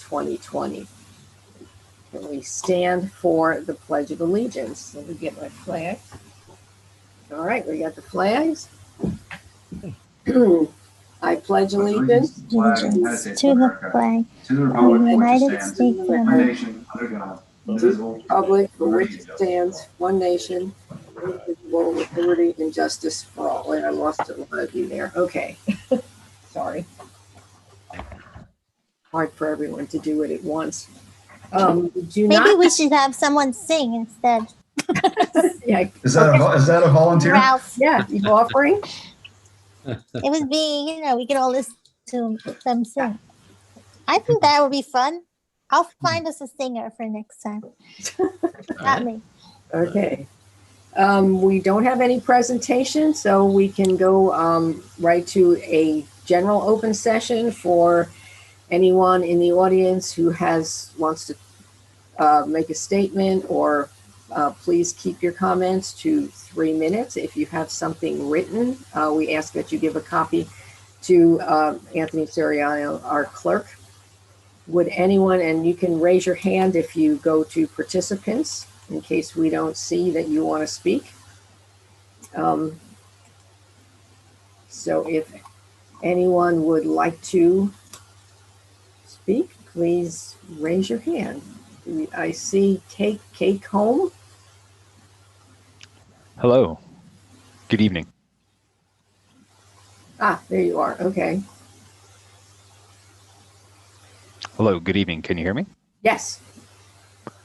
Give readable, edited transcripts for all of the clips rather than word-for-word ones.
2020. Can we stand for the Pledge of Allegiance? Let me get my flag. All right, we got the flags. I pledge allegiance to the flag to the of republic the for which it United stands, States of one America, nation, under God, indivisible, public for which liberty it and stands, one nation, indivisible, with liberty and justice for all. And I lost a lot of you there. Okay. Sorry. Hard for everyone to do it at once. Maybe we should have someone sing instead. Yeah. Is that a volunteer? Ralph. Yeah, you offering? It would be, we could all listen to them sing. I think that would be fun. I'll find us a singer for next time. Not me. Okay. We don't have any presentation, so we can go right to a general open session for anyone in the audience who wants to make a statement, or please keep your comments to 3 minutes. If you have something written, we ask that you give a copy to Anthony Soriano, our clerk. Would anyone, and you can raise your hand if you go to participants in case we don't see that you want to speak. So if anyone would like to speak, please raise your hand. I see Kate Home. Hello. Good evening. Ah, there you are. Okay. Hello. Good evening. Can you hear me? Yes.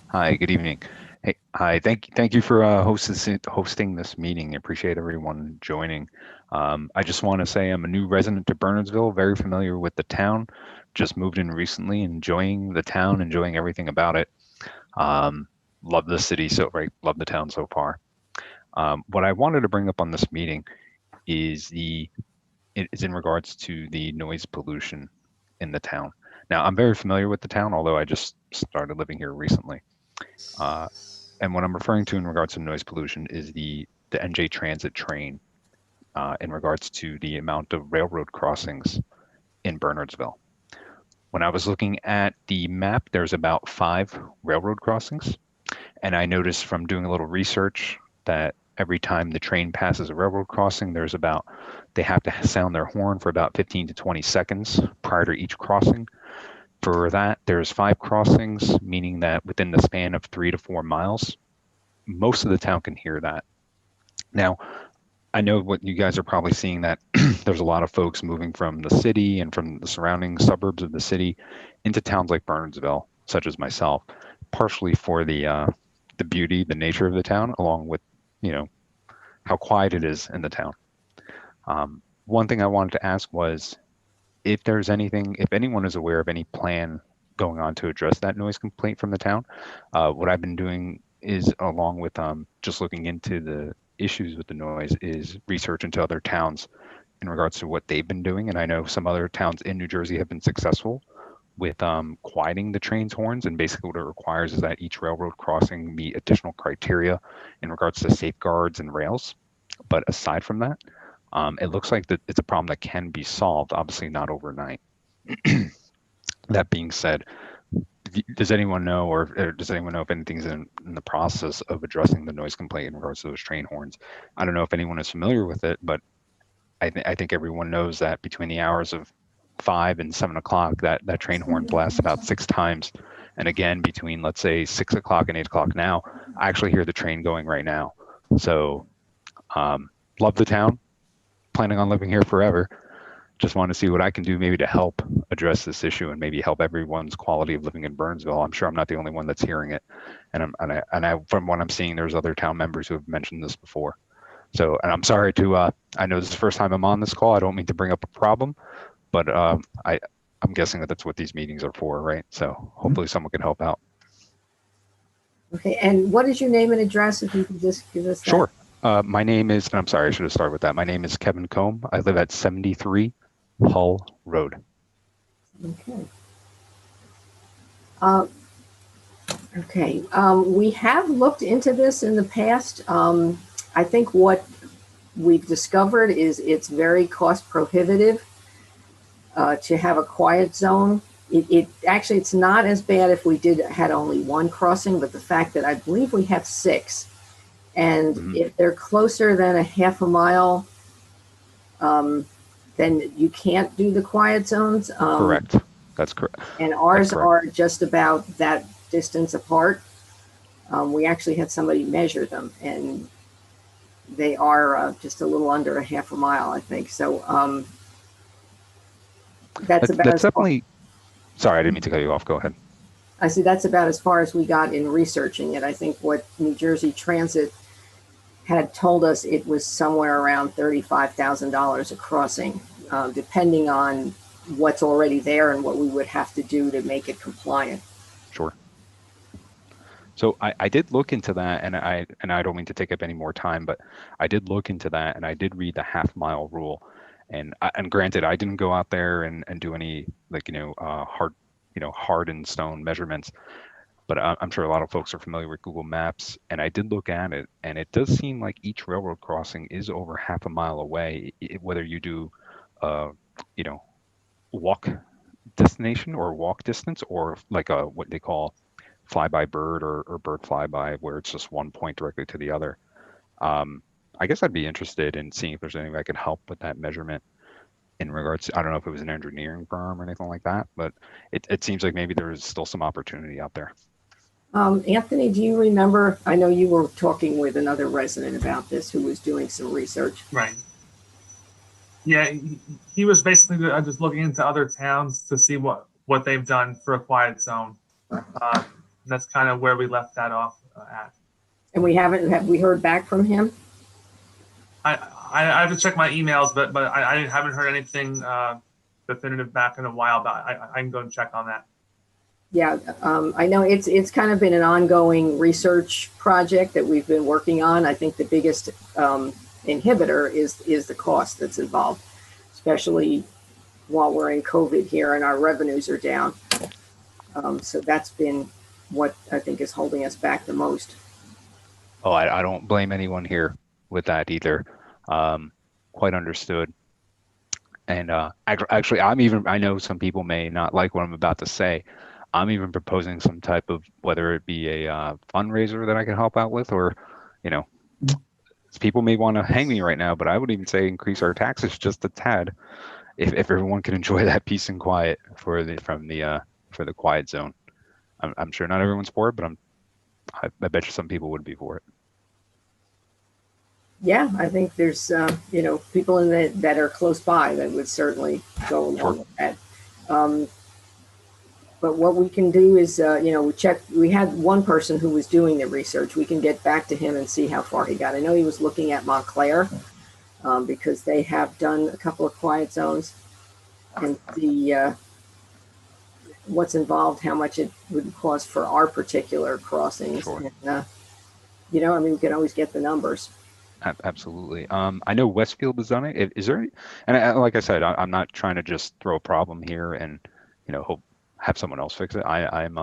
Hi. Good evening. Hey. Hi. Thank you for hosting this meeting. I appreciate everyone joining. I just want to say I'm a new resident to Bernardsville, very familiar with the town. Just moved in recently, enjoying the town, enjoying everything about it. Love the city love the town so far. What I wanted to bring up on this meeting is in regards to the noise pollution in the town. Now, I'm very familiar with the town, although I just started living here recently. And what I'm referring to in regards to noise pollution is the NJ Transit train in regards to the amount of railroad crossings in Bernardsville. When I was looking at the map, there's about 5 railroad crossings. And I noticed from doing a little research that every time the train passes a railroad crossing, they have to sound their horn for about 15 to 20 seconds prior to each crossing. For that, there's 5 crossings, meaning that within the span of 3 to 4 miles, most of the town can hear that. Now, I know what you guys are probably seeing, that there's a lot of folks moving from the city and from the surrounding suburbs of the city into towns like Bernardsville, such as myself, partially for the beauty, the nature of the town, along with, how quiet it is in the town. One thing I wanted to ask was if anyone is aware of any plan going on to address that noise complaint from the town. What I've been doing is, along with just looking into the issues with the noise, is research into other towns in regards to what they've been doing. And I know some other towns in New Jersey have been successful with quieting the train's horns. And basically what it requires is that each railroad crossing meet additional criteria in regards to safeguards and rails. But aside from that, it looks like that it's a problem that can be solved, obviously not overnight. That being said, does anyone know, or does anyone know if anything's in the process of addressing the noise complaint in regards to those train horns? I don't know if anyone is familiar with it, but I think everyone knows that between the hours of 5 and 7 o'clock, that train horn blasts about 6 times. And again, between, let's say, 6 o'clock and 8 o'clock now, I actually hear the train going right now. So love the town, planning on living here forever. Just want to see what I can do maybe to help address this issue and maybe help everyone's quality of living in Burnsville. I'm sure I'm not the only one that's hearing it. And from what I'm seeing, there's other town members who have mentioned this before. So, and I'm sorry I know this is the first time I'm on this call. I don't mean to bring up a problem, but I'm guessing that's what these meetings are for, right? So hopefully someone can help out. Okay, and what is your name and address, if you could just give us that? Sure. My name is, and I'm sorry, I should have started with that. My name is Kevin Combe. I live at 73 Hull Road. Okay. We have looked into this in the past. I think what we've discovered is it's very cost prohibitive to have a quiet zone it actually, it's not as bad if we had only one crossing, but the fact that I believe we have 6. And if they're closer than a half a mile, then you can't do the quiet zones. Correct. That's correct. And ours correct. are just about that distance apart. We actually had somebody measure them, and they are just a little under a half a mile, I think. So that's about That's as far. definitely. Sorry, I didn't mean to cut you off. Go ahead. I see that's about as far as we got in researching it. I think what New Jersey Transit had told us, it was somewhere around $35,000 a crossing, depending on what's already there and what we would have to do to make it compliant. Sure. So I did look into that, and I don't mean to take up any more time, but I did look into that, and I did read the half-mile rule. And granted, I didn't go out there and do any, like, hard and stone measurements, but I'm sure a lot of folks are familiar with Google Maps, and I did look at it, and it does seem like each railroad crossing is over half a mile away, whether you do, walk destination or walk distance, or like what they call fly-by bird or bird flyby, where it's just one point directly to the other. I guess I'd be interested in seeing if there's anything I could help with that measurement in regards to, I don't know if it was an engineering firm or anything like that, but it seems like maybe there is still some opportunity out there. Anthony, do you remember, I know you were talking with another resident about this who was doing some research. Right. Yeah, he was basically just looking into other towns to see what they've done for a quiet zone. That's kind of where we left that off at. And have we heard back from him? I have to check my emails, but I haven't heard anything definitive back in a while, but I can go and check on that. Yeah, I know it's kind of been an ongoing research project that we've been working on. I think the biggest inhibitor is the cost that's involved, especially while we're in COVID here and our revenues are down. So that's been what I think is holding us back the most. Oh, I don't blame anyone here with that either. Quite understood. And actually, I know some people may not like what I'm about to say. I'm even proposing some type of, whether it be a fundraiser that I can help out with, or, people may want to hang me right now, but I would even say increase our taxes just a tad, if everyone can enjoy that peace and quiet for the quiet zone. I'm sure not everyone's for it, but I bet you some people would be for it. Yeah, I think there's people that are close by that would certainly go along with that. But what we can do is, we had one person who was doing the research. We can get back to him and see how far he got. I know he was looking at Montclair because they have done a couple of quiet zones, and see what's involved, how much it would cost for our particular crossings. Sure. And, we can always get the numbers. Absolutely. I know Westfield has done it. Is there, like I said, I'm not trying to just throw a problem here and, have someone else fix it. I'm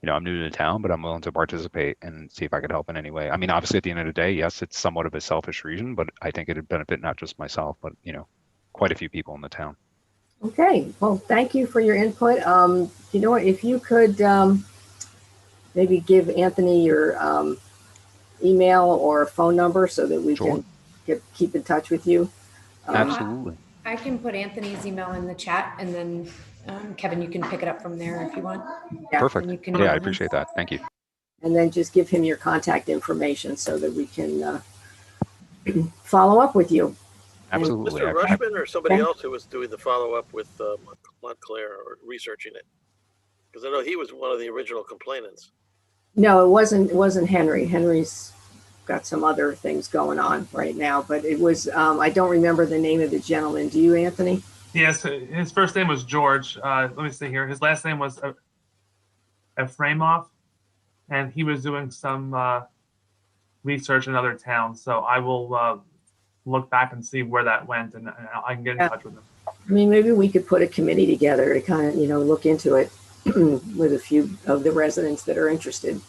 new to the town, but I'm willing to participate and see if I could help in any way. I mean, obviously at the end of the day, yes, it's somewhat of a selfish reason, but I think it'd benefit not just myself, but, quite a few people in the town. Okay. Well, thank you for your input. If you could maybe give Anthony your email or phone number so that we Sure. can keep in touch with you. Absolutely. I can put Anthony's email in the chat, and then Kevin, you can pick it up from there if you want. Yeah. Perfect. You can Yeah, I appreciate that. Thank you. And then just give him your contact information so that we can follow up with you. Absolutely. Mr. Rushman or somebody Yeah. else who was doing the follow-up with Montclair or researching it? Because I know he was one of the original complainants. No, it wasn't Henry. Henry's got some other things going on right now, but it was, I don't remember the name of the gentleman. Do you, Anthony? Yes, his first name was George. Let me see here. His last name was Efraimov, and he was doing some research in other towns. So I will look back and see where that went, and I can get in touch with him. I mean, maybe we could put a committee together to kind of, look into it with a few of the residents that are interested.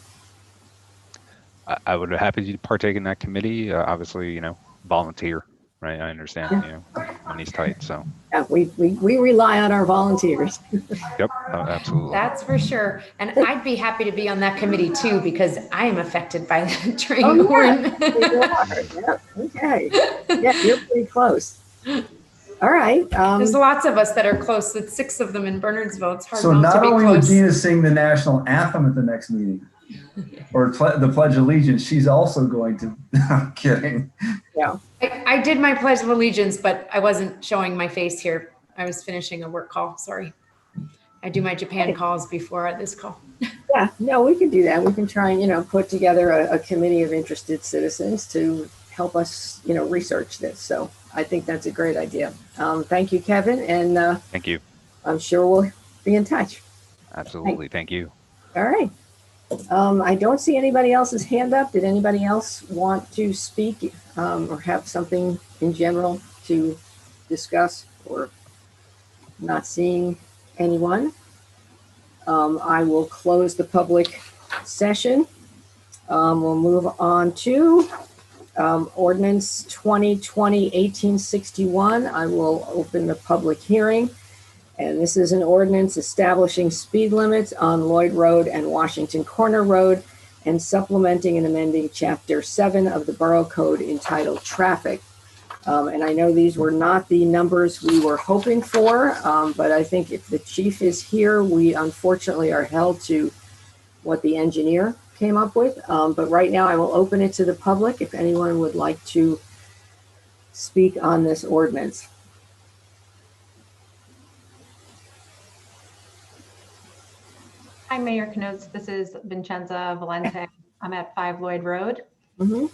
I would be happy to partake in that committee. Obviously, volunteer, right? I understand, I'm money's tight. So, Yeah, we rely on our volunteers. yep, absolutely. That's for sure. And I'd be happy to be on that committee too, because I am affected by the train Oh, yeah. horn. You are. Yeah, okay. Yeah, you're pretty close. All right. There's lots of us that are close. With 6 of them in Bernardsville. It's hard So not to not be only would close. Dina sing the national anthem at the next meeting, or the Pledge of Allegiance, she's also going to. I'm kidding. Yeah. I did my Pledge of Allegiance, but I wasn't showing my face here. I was finishing a work call. Sorry. I do my Japan calls before this call. Yeah, no, we can do that. We can try and, put together a committee of interested citizens to help us, research this. So I think that's a great idea. Thank you, Kevin. And Thank you. I'm sure we'll be in touch. Absolutely. Thank you. All right. I don't see anybody else's hand up. Did anybody else want to speak or have something in general to discuss? Or not seeing anyone, I will close the public session. We'll move on to ordinance 2020-1861. I will open the public hearing. And this is an ordinance establishing speed limits on Lloyd Road and Washington Corner Road and supplementing and amending Chapter 7 of the Borough Code entitled Traffic. And I know these were not the numbers we were hoping for, but I think if the chief is here, we unfortunately are held to what the engineer came up with. But right now I will open it to the public if anyone would like to speak on this ordinance. Hi, Mayor Knowles. This is Vincenza Valente. I'm at 5 Lloyd Road. Mm-hmm.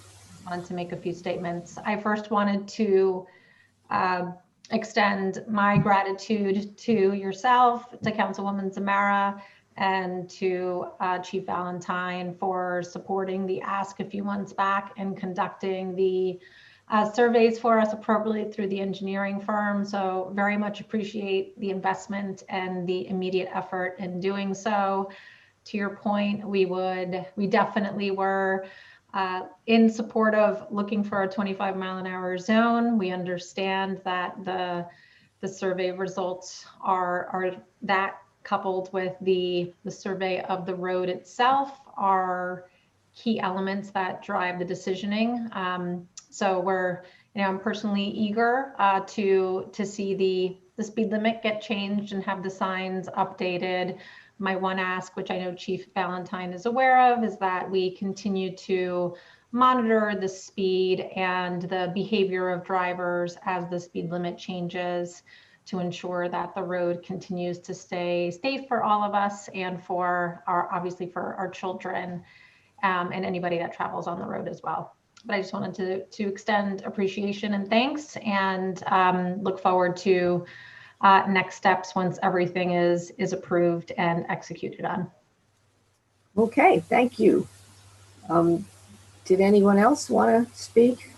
Wanted to make a few statements. I first wanted to extend my gratitude to yourself, to Councilwoman Zamara, and to Chief Valentine for supporting the ask a few months back and conducting the surveys for us appropriately through the engineering firm. So very much appreciate the investment and the immediate effort in doing so. To your point, we definitely were in support of looking for a 25-mile-an-hour zone. We understand that the survey results are that, coupled with the survey of the road itself, are key elements that drive the decisioning. So I'm personally eager to see the speed limit get changed and have the signs updated. My one ask, which I know Chief Valentine is aware of, is that we continue to monitor the speed and the behavior of drivers as the speed limit changes to ensure that the road continues to stay safe for all of us and obviously for our children and anybody that travels on the road as well. But I just wanted to extend appreciation and thanks, and look forward to next steps once everything is approved and executed on. Okay, thank you. Did anyone else want to speak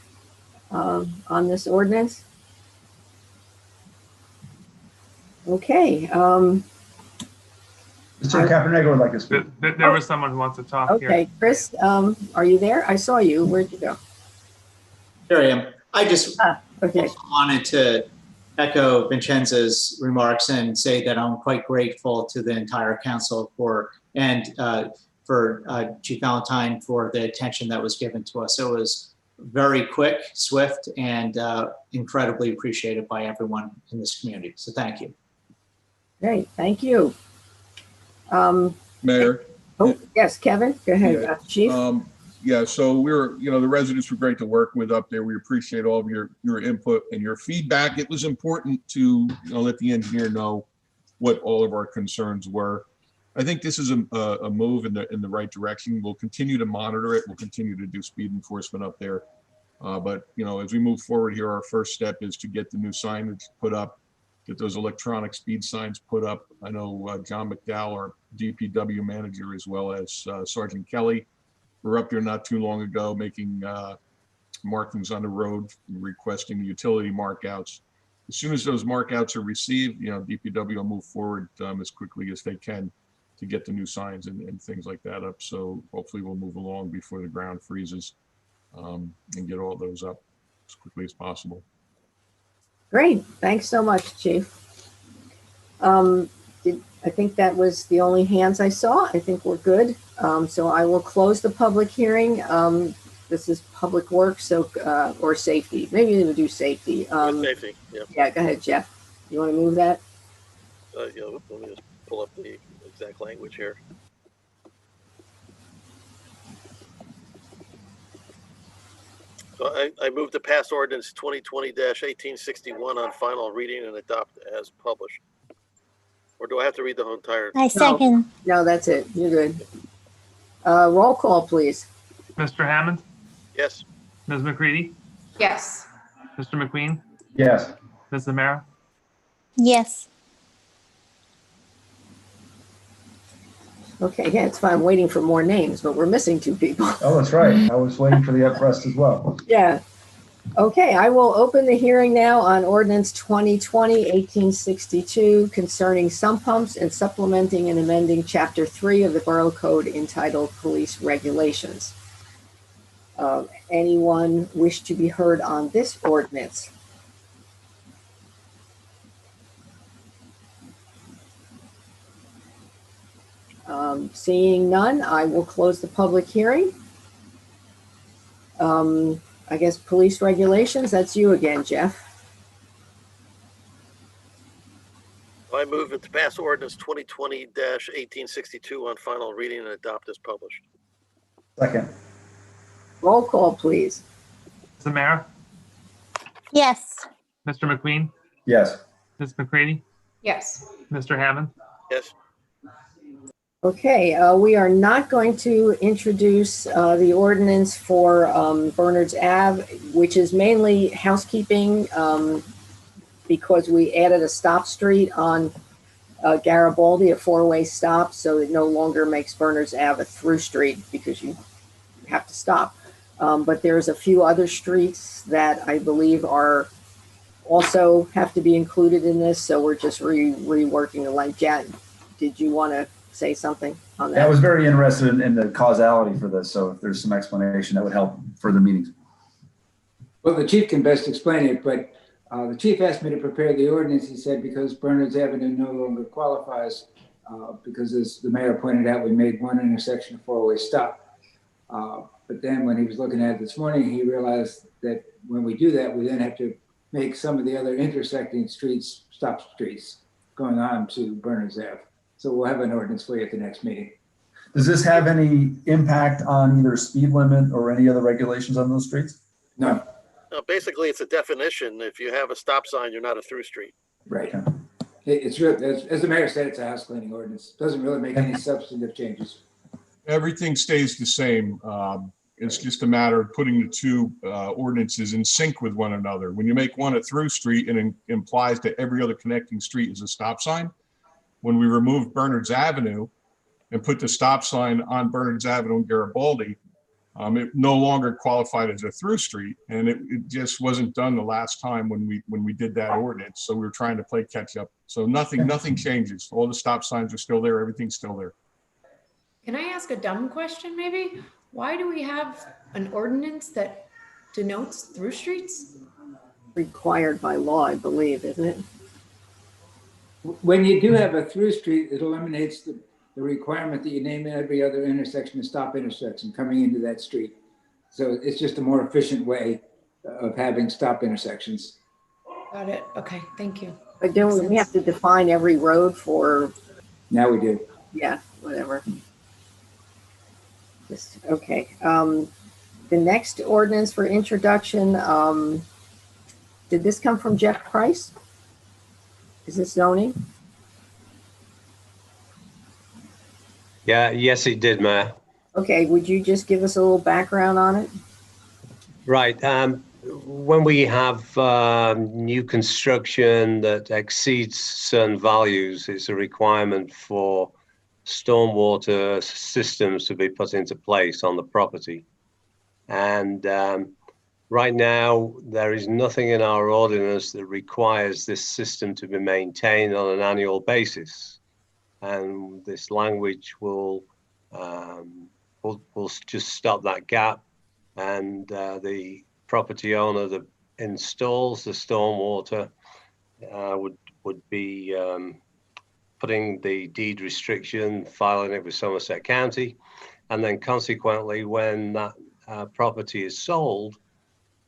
on this ordinance? Okay. Mr. Capernago would like to speak. There was someone who wants to talk here. Okay, Chris, are you there? I saw you. Where'd you go? Here I am. I just Okay. wanted to echo Vincenza's remarks and say that I'm quite grateful to the entire council for Chief Valentine for the attention that was given to us. It was very quick, swift, and incredibly appreciated by everyone in this community. So thank you. Great, thank you. Mayor. Oh, yes, Kevin, go ahead, Yeah. Chief. Yeah, so the residents were great to work with up there. We appreciate all of your input and your feedback. It was important to let the engineer know what all of our concerns were. I think this is a move in the right direction. We'll continue to monitor it. We'll continue to do speed enforcement up there. But as we move forward here, our first step is to get the new signage put up, get those electronic speed signs put up. I know John McDowell, our DPW manager, as well as Sergeant Kelly, were up there not too long ago making markings on the road, requesting utility markouts. As soon as those markouts are received, DPW will move forward as quickly as they can to get the new signs and things like that up. So hopefully we'll move along before the ground freezes and get all those up as quickly as possible. Great. Thanks so much, Chief. I think that was the only hands I saw. I think we're good. So I will close the public hearing. This is public works, so or safety. Maybe we'll do safety. Safety, yeah. Yeah, go ahead, Jeff. You want to move that? Yeah, let me just pull up the exact language here. So I move to pass ordinance 2020-1861 on final reading and adopt as published. Or do I have to read the whole entire? I second. No, that's it. You're good. Roll call, please. Mr. Hammond, Yes. Ms. McCready, Yes. Mr. McQueen, Yes. Ms. Zamara, Yes. Okay, yeah, it's fine. I'm waiting for more names, but we're missing 2 people. Oh, that's right. I was waiting for the uprest as well. Yeah. Okay, I will open the hearing now on ordinance 2020-1862 concerning sump pumps and supplementing and amending Chapter 3 of the Borough Code entitled Police Regulations. Anyone wish to be heard on this ordinance? Seeing none, I will close the public hearing. I guess police regulations, that's you again, Jeff. I move to pass ordinance 2020-1862 on final reading and adopt as published. Second. Roll call, please. Zamara, Yes. Mr. McQueen, Yes. Ms. McCready, Yes. Mr. Hammond. Yes. Okay, we are not going to introduce the ordinance for Bernard's Ave, which is mainly housekeeping because we added a stop street on Garibaldi, a 4-way stop, so it no longer makes Bernard's Ave a through street because you have to stop. But there's a few other streets that I believe are also have to be included in this, so we're just reworking the line. Jan, did you want to say something on that? I was very interested in the causality for this, so if there's some explanation that would help further meetings. Well, the chief can best explain it, but the chief asked me to prepare the ordinance. He said because Bernard's Avenue no longer qualifies, because as the mayor pointed out, we made one intersection a 4-way stop. But then when he was looking at it this morning, he realized that when we do that, we then have to make some of the other intersecting streets stop streets going on to Bernard's Ave. So we'll have an ordinance for you at the next meeting. Does this have any impact on either speed limit or any other regulations on those streets? No. No, basically, it's a definition. If you have a stop sign, you're not a through street. Right. It's real, as the mayor said, it's a house cleaning ordinance. Doesn't really make any substantive changes. Everything stays the same. It's just a matter of putting the two ordinances in sync with one another. When you make one a through street, it implies that every other connecting street is a stop sign. When we removed Bernard's Avenue and put the stop sign on Bernard's Avenue in Garibaldi, it no longer qualified as a through street, and it just wasn't done the last time when we did that ordinance. So we were trying to play catch up. So nothing changes. All the stop signs are still there. Everything's still there. Can I ask a dumb question maybe? Why do we have an ordinance that denotes through streets? Required by law, I believe, isn't it? When you do have a through street, it eliminates the requirement that you name every other intersection a stop intersection coming into that street. So it's just a more efficient way of having stop intersections. Got it. Okay, thank you. But don't we have to define every road for? Now we do. Yeah, whatever. Okay. The next ordinance for introduction, did this come from Jeff Price? Is this zoning? Yeah, yes, it did, Mayor. Okay, would you just give us a little background on it? Right. When we have new construction that exceeds certain values, it's a requirement for stormwater systems to be put into place on the property. And right now, there is nothing in our ordinance that requires this system to be maintained on an annual basis. And this language will just stop that gap, and the property owner, the installs the stormwater would be putting the deed restriction, filing it with Somerset County, and then consequently, when that property is sold,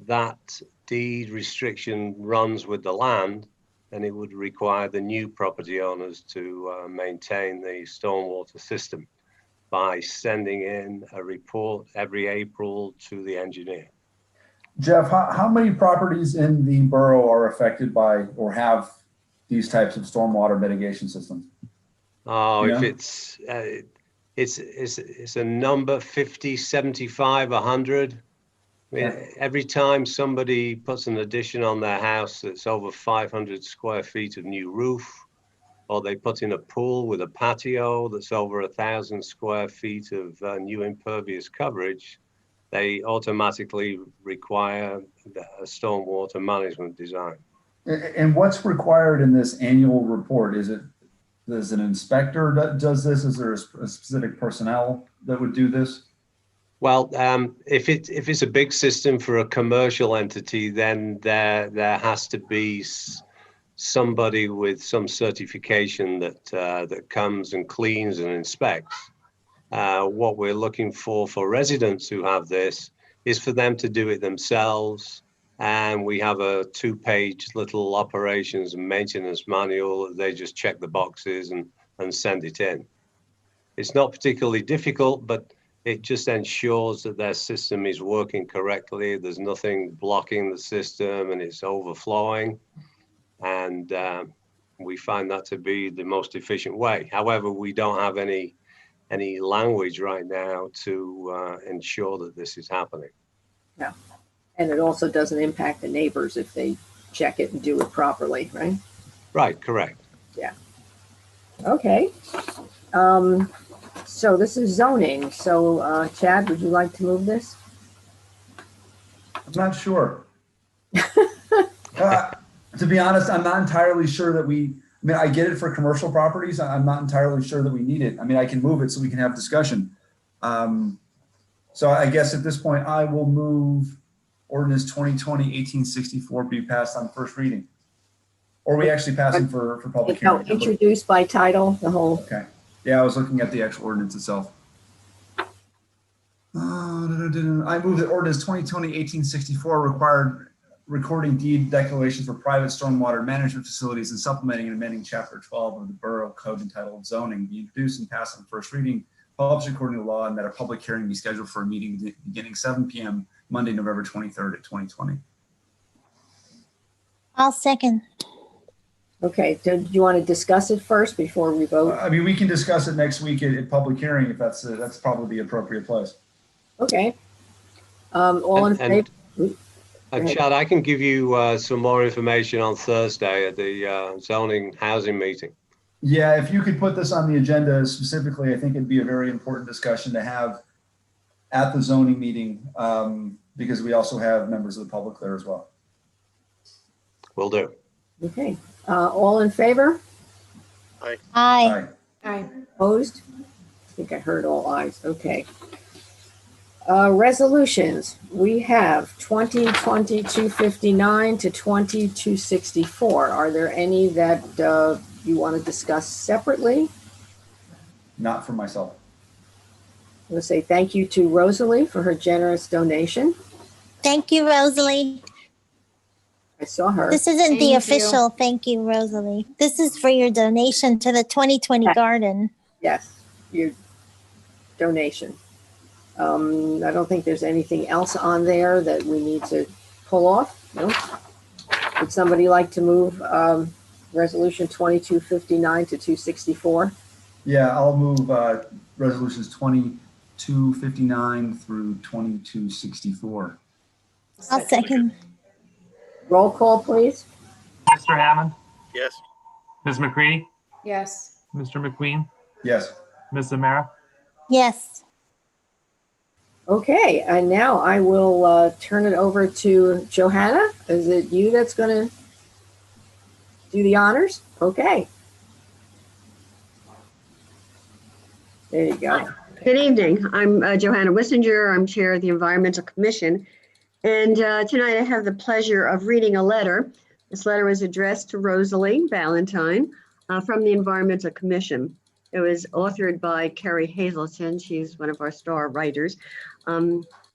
that deed restriction runs with the land, and it would require the new property owners to maintain the stormwater system by sending in a report every April to the engineer. Jeff, how many properties in the borough are affected by or have these types of stormwater mitigation systems? Oh, You if know? it's a number, 50, 75, 100. I mean, every time somebody puts an addition on their house that's over 500 square feet of new roof, or they put in a pool with a patio that's over 1,000 square feet of new impervious coverage, they automatically require a stormwater management design. And what's required in this annual report? Is it, does an inspector that does this? Is there a specific personnel that would do this? Well, if it's a big system for a commercial entity, then there has to be somebody with some certification that comes and cleans and inspects. What we're looking for residents who have this is for them to do it themselves. And we have a 2-page little operations and maintenance manual. They just check the boxes and send it in. It's not particularly difficult, but it just ensures that their system is working correctly. There's nothing blocking the system and it's overflowing. And we find that to be the most efficient way. However, we don't have any language right now to ensure that this is happening. Yeah. And it also doesn't impact the neighbors if they check it and do it properly, right? Right, correct. Yeah. Okay. So this is zoning. So Chad, would you like to move this? I'm not sure. To be honest, I'm not entirely sure that I mean, I get it for commercial properties. I'm not entirely sure that we need it. I mean, I can move it so we can have discussion. So I guess at this point, I will move ordinance 2020-1864 be passed on first reading. Or we actually passing for public hearing. Introduced by title, the whole. Okay. Yeah, I was looking at the actual ordinance itself. I move that ordinance 2020-1864 required recording deed declarations for private stormwater management facilities and supplementing and amending chapter 12 of the Borough Code entitled zoning be introduced and passed on first reading, published according to law, and that a public hearing be scheduled for a meeting beginning 7 p.m. Monday, November 23rd at 2020. I'll second. Okay, do you want to discuss it first before we vote? I mean, we can discuss it next week at public hearing if that's probably the appropriate place. Okay. All in favor? Chad, I can give you some more information on Thursday at the zoning housing meeting. Yeah, if you could put this on the agenda specifically, I think it'd be a very important discussion to have at the zoning meeting because we also have members of the public there as well. Will do. Okay. All in favor? Aye. Aye. Aye. Opposed? I think I heard all ayes. Okay. Resolutions. We have 2020-259 to 20-264. Are there any that you want to discuss separately? Not for myself. I'm going to say thank you to Rosalie for her generous donation. Thank you, Rosalie. I saw her. This isn't Thank the you. official thank you, Rosalie. This is for your donation to the 2020 garden. Yes, your donation. I don't think there's anything else on there that we need to pull off. No. Would somebody like to move resolution 2259 to 264? Yeah, I'll move resolutions 2259 through 2264. I'll second. Roll call, please. Mr. Hammond, Yes. Ms. McCready, Yes. Mr. McQueen, Yes. Ms. Zamara. Yes. Okay, and now I will turn it over to Johanna. Is it you that's going to do the honors? Okay. There you go. Good evening. I'm Johanna Wissinger. I'm chair of the Environmental Commission. And tonight I have the pleasure of reading a letter. This letter was addressed to Rosalie Valentine from the Environmental Commission. It was authored by Carrie Hazelton. She's one of our star writers.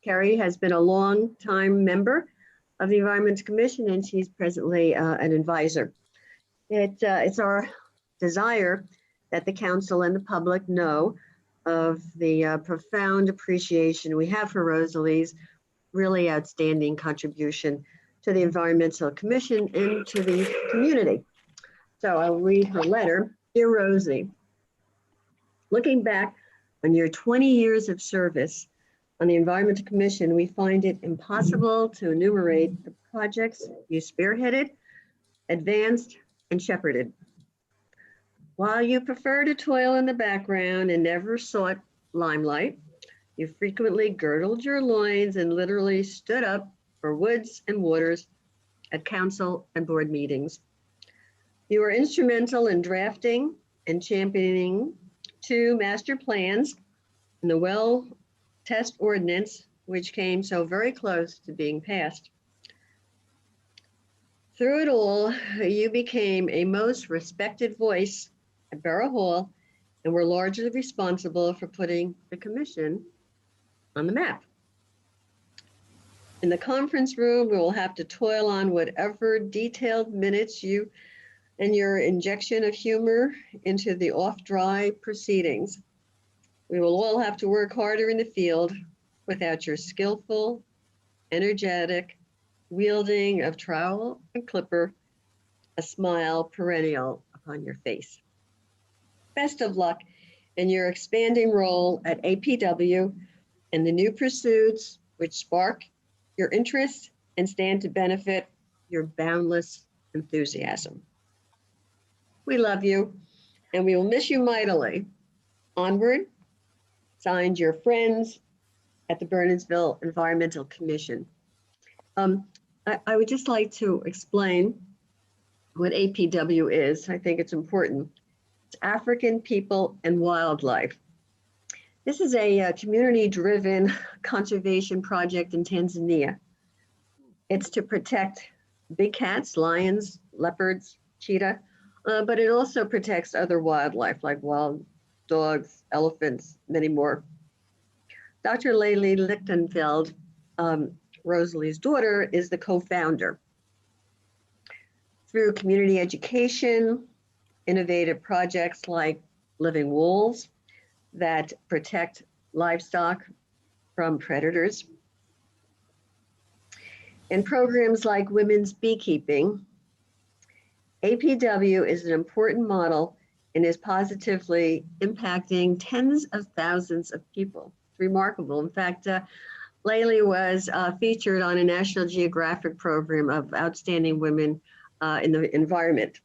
Carrie has been a long-time member of the Environmental Commission, and she's presently an advisor. It's our desire that the council and the public know of the profound appreciation we have for Rosalie's really outstanding contribution to the Environmental Commission and to the community. So I'll read her letter. Dear Rosie, looking back on your 20 years of service on the Environmental Commission, we find it impossible to enumerate the projects you spearheaded, advanced, and shepherded. While you prefer to toil in the background and never sought limelight, you frequently girdled your loins and literally stood up for woods and waters at council and board meetings. You were instrumental in drafting and championing 2 master plans and the well test ordinance, which came so very close to being passed. Through it all, you became a most respected voice at Borough Hall and were largely responsible for putting the commission on the map. In the conference room, we will have to toil on whatever detailed minutes you and your injection of humor into the off-dry proceedings. We will all have to work harder in the field without your skillful, energetic wielding of trowel and clipper, a smile perennial upon your face. Best of luck in your expanding role at APW and the new pursuits which spark your interest and stand to benefit your boundless enthusiasm. We love you and we will miss you mightily. Onward, signed, your friends at the Bernardsville Environmental Commission. I would just like to explain what APW is. I think it's important. It's African People and Wildlife. This is a community-driven conservation project in Tanzania. It's to protect big cats, lions, leopards, cheetah, but it also protects other wildlife like wild dogs, elephants, many more. Dr. Layli Lichtenfeld, Rosalie's daughter, is the co-founder. Through community education, innovative projects like living wolves that protect livestock from predators, and programs like women's beekeeping, APW is an important model and is positively impacting tens of thousands of people. It's remarkable. In fact, Layli was featured on a National Geographic program of outstanding women in the environment.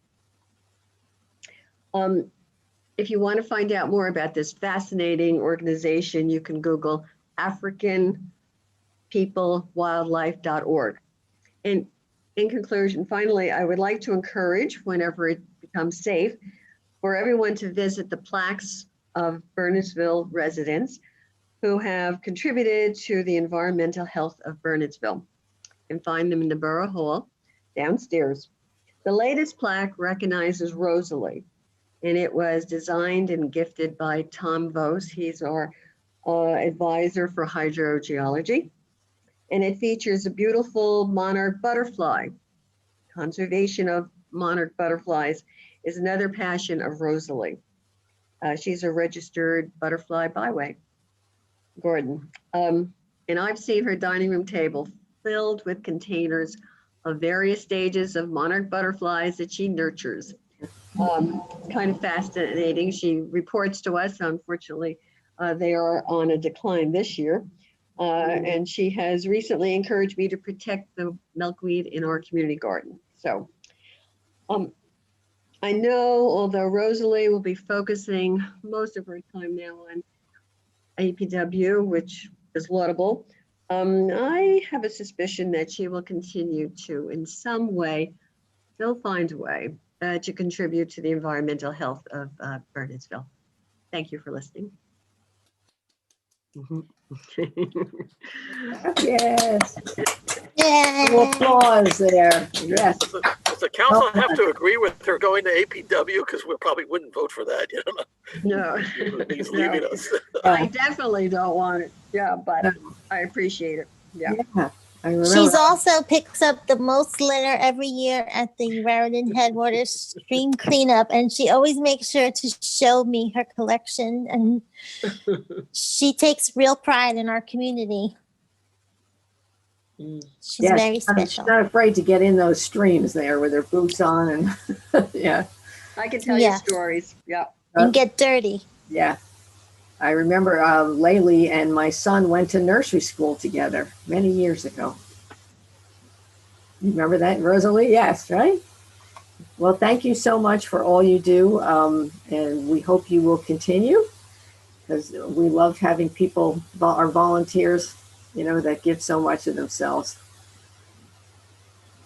If you want to find out more about this fascinating organization, you can Google AfricanPeopleWildlife.org. And in conclusion, finally, I would like to encourage, whenever it becomes safe, for everyone to visit the plaques of Bernardsville residents who have contributed to the environmental health of Bernardsville. You can find them in the Borough Hall downstairs. The latest plaque recognizes Rosalie, and it was designed and gifted by Tom Vos. He's our advisor for hydrogeology. And it features a beautiful monarch butterfly. Conservation of monarch butterflies is another passion of Rosalie. She's a registered butterfly byway Gordon. And I've seen her dining room table filled with containers of various stages of monarch butterflies that she nurtures. It's kind of fascinating. She reports to us, unfortunately, they are on a decline this year. And she has recently encouraged me to protect the milkweed in our community garden. So I know, although Rosalie will be focusing most of her time now on APW, which is laudable, I have a suspicion that she will continue to, in some way, she'll find a way to contribute to the environmental health of Bernardsville. Thank you for listening. Yes. Yeah. Applause there. Yes. Does the council have to agree with her going to APW? Because we probably wouldn't vote for that, you know? No. He's No. leaving us. I definitely don't want it. Yeah, but I appreciate it. Yeah. Yeah. I remember. She's also picks up the most litter every year at the Raritan Headwaters stream cleanup, and she always makes sure to show me her collection. And she takes real pride in our community. She's Yes, very she's special. not afraid to get in those streams there with her boots on and yeah. I can tell you stories. Yeah. And get dirty. Yeah. I remember Laylee and my son went to nursery school together many years ago. You remember that, Rosalie? Yes, right? Well, thank you so much for all you do. And we hope you will continue, because we love having people, our volunteers, you know, that give so much of themselves.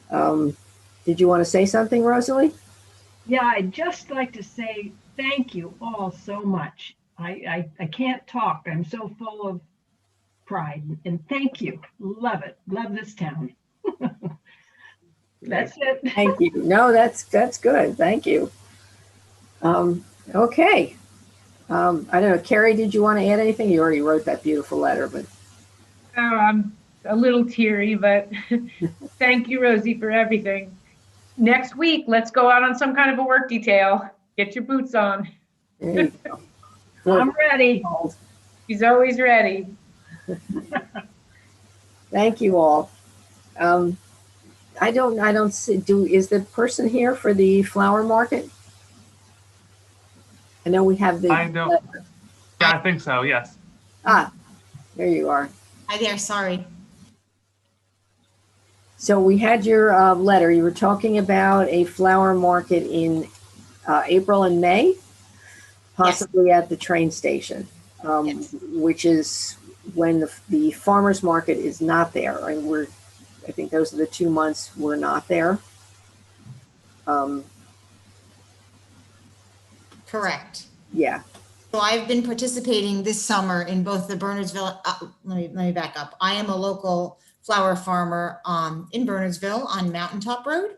Did you want to say something, Rosalie? Yeah, I'd just like to say thank you all so much. I can't talk. I'm so full of pride, and thank you. Love it. Love this town. That's it. Thank you. No, that's good. Thank you. Okay. I don't know, Carrie, did you want to add anything? You already wrote that beautiful letter, but. Oh, I'm a little teary, but thank you, Rosie, for everything. Next week, let's go out on some kind of a work detail. Get your boots on. There you go. I'm ready. She's always ready. Thank you all. I don't see, is the person here for the flower market? I know we have the. I don't. Yeah, I think so. Yes. Ah, there you are. Hi there. Sorry. So we had your letter. You were talking about a flower market in April and May, possibly at the train station, which is when the farmer's market is not there. And I think those are the 2 months we're not there. Correct. Yeah. So I've been participating this summer in both the Bernardsville. Let me back up. I am a local flower farmer in Bernardsville on Mountaintop Road.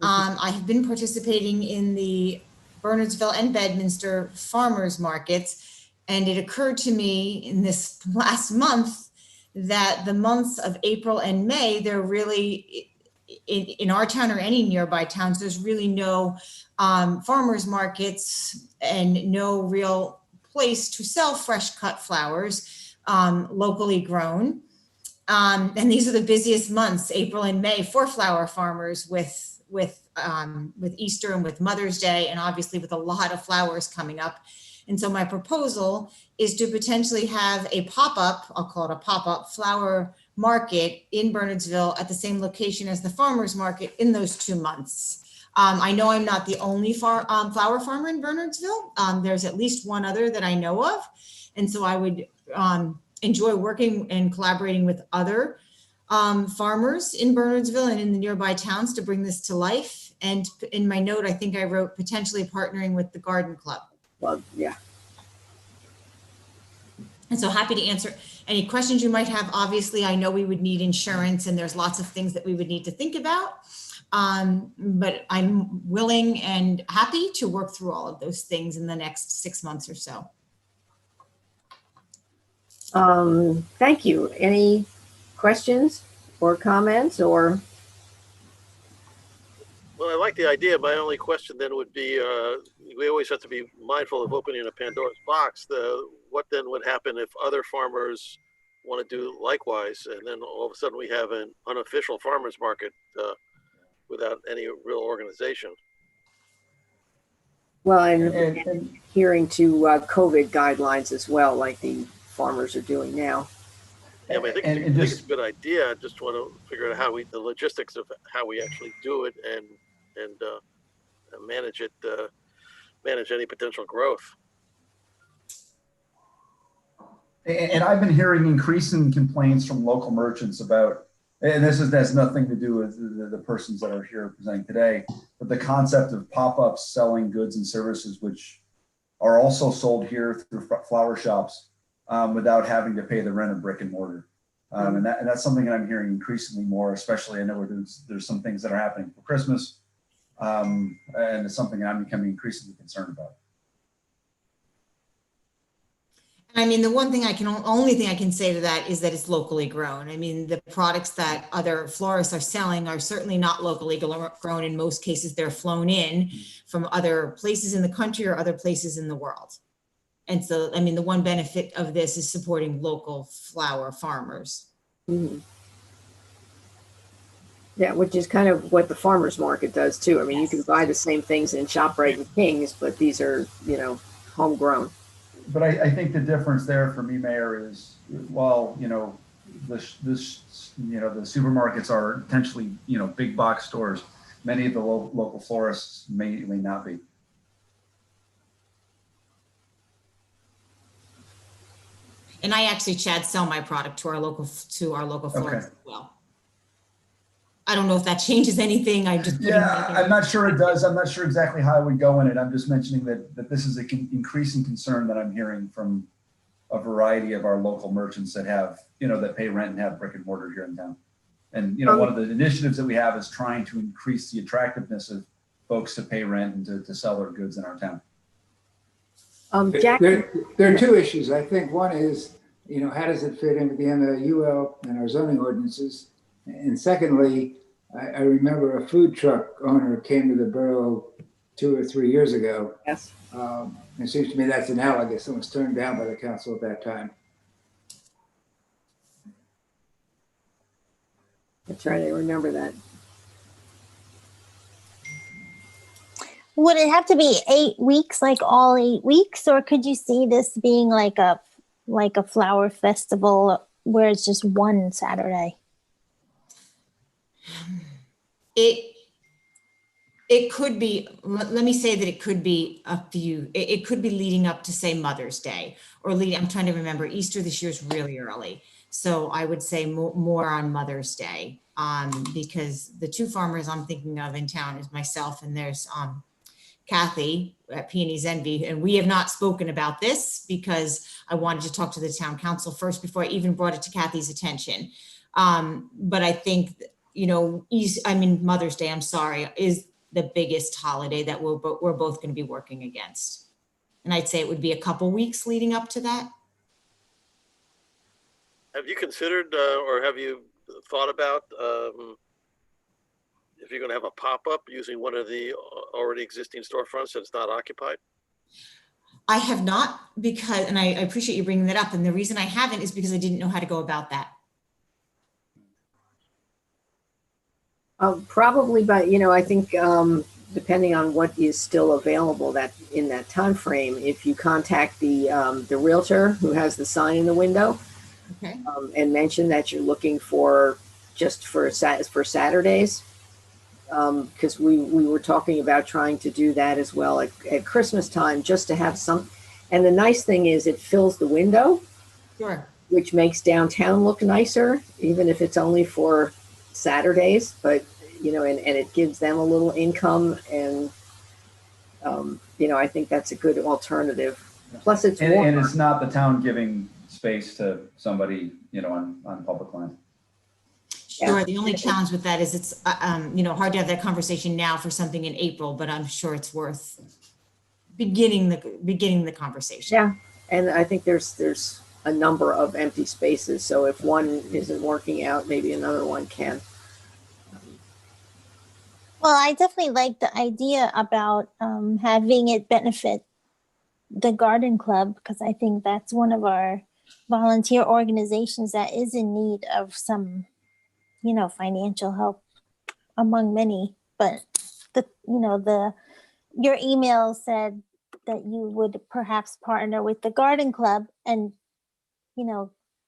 I have been participating in the Bernardsville and Bedminster farmers markets, and it occurred to me in this last month that the months of April and May, they're really in our town or any nearby towns, there's really no farmers markets and no real place to sell fresh cut flowers locally grown. And these are the busiest months, April and May, for flower farmers with Easter and with Mother's Day, and obviously with a lot of flowers coming up. And so my proposal is to potentially have a pop-up, I'll call it a pop-up flower market in Bernardsville at the same location as the farmer's market in those 2 months. I know I'm not the only flower farmer in Bernardsville. There's at least one other that I know of. And so I would enjoy working and collaborating with other farmers in Bernardsville and in the nearby towns to bring this to life. And in my note, I think I wrote potentially partnering with the garden club. Well, yeah. And so happy to answer any questions you might have. Obviously, I know we would need insurance and there's lots of things that we would need to think about. But I'm willing and happy to work through all of those things in the next 6 months or so. Thank you. Any questions or comments or? Well, I like the idea. My only question then would be, we always have to be mindful of opening a Pandora's box. What then would happen if other farmers want to do likewise? And then all of a sudden we have an unofficial farmers market without any real organization. Well, and adhering to COVID guidelines as well, like the farmers are doing now. Yeah, I think it's a good idea. I just want to figure out the logistics of how we actually do it and manage it, manage any potential growth. And I've been hearing increasing complaints from local merchants about, and this has nothing to do with the persons that are here presenting today, but the concept of pop-ups selling goods and services, which are also sold here through flower shops, without having to pay the rent of brick and mortar. And that's something that I'm hearing increasingly more, especially I know there's some things that are happening for Christmas. And it's something I'm becoming increasingly concerned about. I mean, the only thing I can say to that is that it's locally grown. I mean, the products that other florists are selling are certainly not locally grown. In most cases, they're flown in from other places in the country or other places in the world. And so, I mean, the one benefit of this is supporting local flower farmers. Mhm. Yeah, which is kind of what the farmer's market does too. I mean, you can buy the same things in ShopRite and King's, but these are, homegrown. But I think the difference there for me, Mayor, is while, the supermarkets are potentially, big box stores, many of the local florists may not be. And I actually, Chad, sell my product to our local florists as well. I don't know if that changes anything. I'm just I'm not sure it does. I'm not sure exactly how I would go in it. I'm just mentioning that this is an increasing concern that I'm hearing from a variety of our local merchants that have, that pay rent and have brick and mortar here in town. And, one of the initiatives that we have is trying to increase the attractiveness of folks to pay rent and to sell their goods in our town. Jack, There are two issues. I think one is, how does it fit in with the MLUL and our zoning ordinances? And secondly, I remember a food truck owner came to the borough 2 or 3 years ago. Yes. It seems to me that's analogous and was turned down by the council at that time. That's right, I remember that. Would it have to be 8 weeks, like all 8 weeks, or could you see this being like a flower festival where it's just one Saturday? It could be, let me say that it could be it could be leading up to, say, Mother's Day, or I'm trying to remember, Easter this year is really early. So I would say more on Mother's Day, because the two farmers I'm thinking of in town is myself and there's Kathy at Peony's Envy. And we have not spoken about this because I wanted to talk to the town council first before I even brought it to Kathy's attention. But I think, Mother's Day, I'm sorry, is the biggest holiday that we're both going to be working against. And I'd say it would be a couple weeks leading up to that. Have you considered or have you thought about if you're going to have a pop-up using one of the already existing storefronts that's not occupied? I have not, because, and I appreciate you bringing that up. And the reason I haven't is because I didn't know how to go about that. Probably, but I think depending on what is still available in that time frame, if you contact the realtor who has the sign in the window, okay, and mention that you're looking for Saturdays, because we were talking about trying to do that as well at Christmas time, just to have some. And the nice thing is it fills the window, sure, which makes downtown look nicer, even if it's only for Saturdays, but and it gives them a little income, and I think that's a good alternative. Plus it's warmer. And it's not the town giving space to somebody on public land. Sure. The only challenge with that is it's hard to have that conversation now for something in April, but I'm sure it's worth beginning the conversation. Yeah, and I think there's a number of empty spaces. So if one isn't working out, maybe another one can. Well, I definitely like the idea about having it benefit the garden club, because I think that's one of our volunteer organizations that is in need of some, financial help among many. But your email said that you would perhaps partner with the garden club and,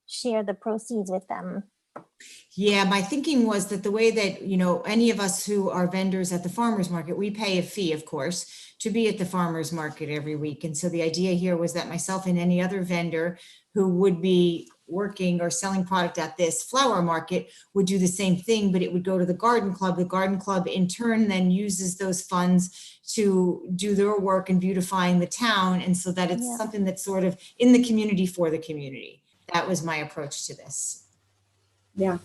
share the proceeds with them. Yeah, my thinking was that the way that, any of us who are vendors at the farmer's market, we pay a fee, of course, to be at the farmer's market every week. And so the idea here was that myself and any other vendor who would be working or selling product at this flower market would do the same thing, but it would go to the garden club. The garden club in turn then uses those funds to do their work in beautifying the town. And so that it's something that's sort of in the community for the community. That was my approach to this. Yeah.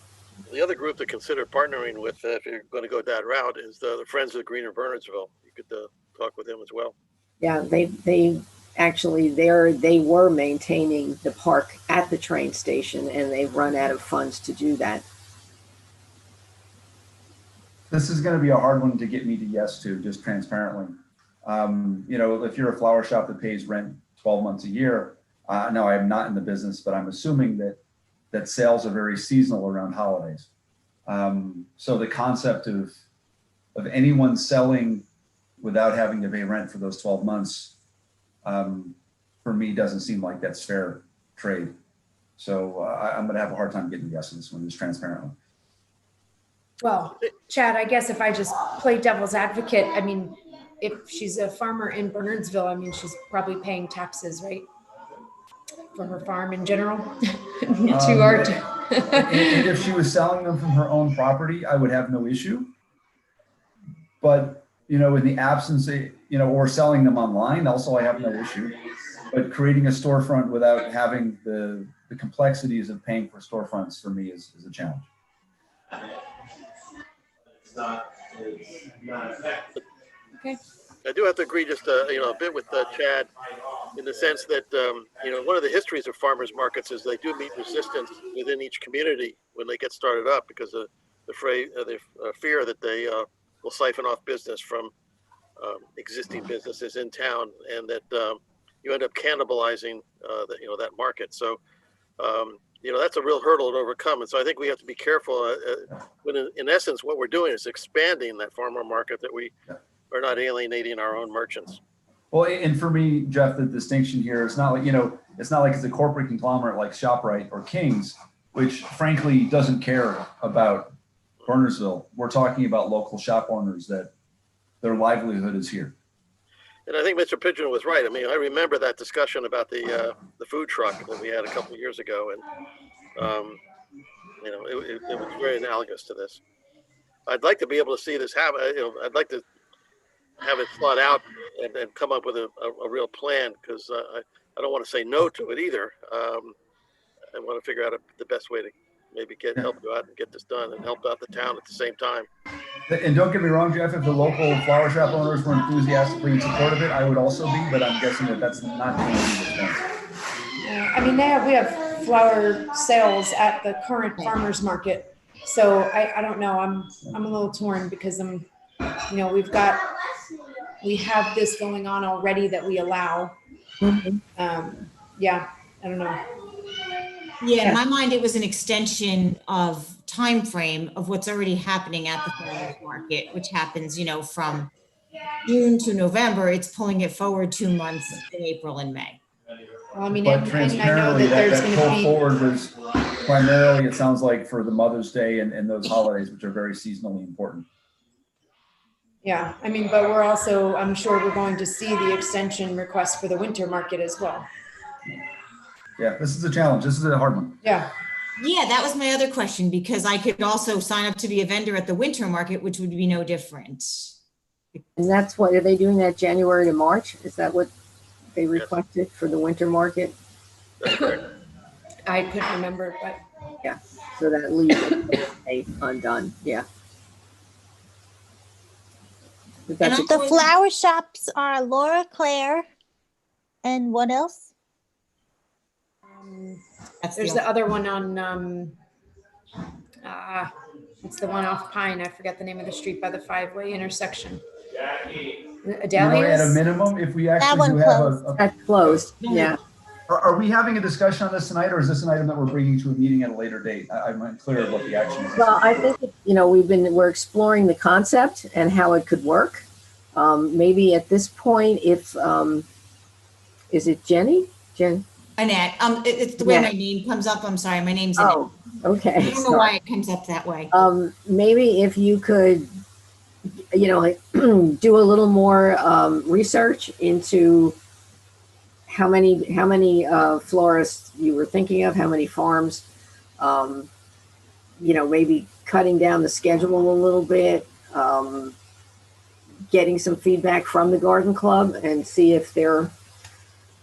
The other group to consider partnering with, if you're going to go that route, is the Friends of Greener Bernardsville. You could talk with them as well. Yeah, they actually they were maintaining the park at the train station, and they've run out of funds to do that. This is going to be a hard one to get me to yes to, just transparently. You know, if you're a flower shop that pays rent 12 months a year, no, I am not in the business, but I'm assuming that sales are very seasonal around holidays. So the concept of anyone selling without having to pay rent for those 12 months, for me, doesn't seem like that's fair trade. So I'm going to have a hard time getting yes on this one, just transparently. Well, Chad, I guess if I just play devil's advocate, I mean, if she's a farmer in Bernardsville, I mean, she's probably paying taxes, right? For her farm in general. To our and if she was selling them from her own property, I would have no issue. But, you know, in the absence of, you know, or selling them online, also I have no issue. But creating a storefront without having the complexities of paying for storefronts for me is a challenge. Okay. I do have to agree just you know, a bit with Chad, in the sense that you know, one of the histories of farmers markets is they do meet resistance within each community when they get started up, because of the fear that they will siphon off business from existing businesses in town, and that you end up cannibalizing you know, that market. So you know, that's a real hurdle to overcome. And so I think we have to be careful when in essence, what we're doing is expanding that farmer market, that we are not alienating our own merchants. Well, and for me, Jeff, the distinction here is not like, you know, it's not like it's a corporate conglomerate like ShopRite or King's, which frankly doesn't care about Bernardsville. We're talking about local shop owners that their livelihood is here. And I think Mr. Pigeon was right. I mean, I remember that discussion about the food truck that we had a couple of years ago, and you know, it was very analogous to this. I'd like to be able to see this happen. You know, I'd like to have it thought out and come up with a real plan, because I don't want to say no to it either. I want to figure out the best way to maybe help you out and get this done, and help out the town at the same time. And don't get me wrong, Jeff, if the local flower shop owners were enthusiastically in support of it, I would also be, but I'm guessing that that's not going to be the case. I mean, we have flower sales at the current farmers market. So I don't know, I'm a little torn, because you know, we have this going on already that we allow. Yeah, I don't know. Yeah, in my mind, it was an extension of time frame of what's already happening at the farmers market, which happens, you know, from June to November. It's pulling it forward 2 months in April and May. Well, I mean, But and I know transparently, that there's that going pull to be forward was primarily, it sounds like, for the Mother's Day and those holidays, which are very seasonally important. Yeah, I mean, but we're also, I'm sure we're going to see the extension request for the winter market as well. Yeah, this is a challenge. This is a hard one. Yeah. Yeah, that was my other question, because I could also sign up to be a vendor at the winter market, which would be no different. And that's what, are they doing that January to March? Is that what they requested for the winter market? I couldn't remember, but yeah, so that leaves it undone. Yeah. And the flower shops are Laura Claire, and what else? There's the other one on it's the one off Pine. I forget the name of the street by the 5-way intersection. You know, at a minimum, if we actually do have that's closed. Yeah. Are we having a discussion on this tonight, or is this an item that we're bringing to a meeting at a later date? I'm unclear of what the action is. Well, I think, you know, we're exploring the concept and how it could work. Maybe at this point, if is it Jenny? Annette, it's the way my name comes up. I'm sorry, my name's Annette. Oh, okay. I don't know why it comes up that way. Maybe if you could, you know, like do a little more research into how many florists you were thinking of, how many farms, maybe cutting down the schedule a little bit, getting some feedback from the garden club and see if they're,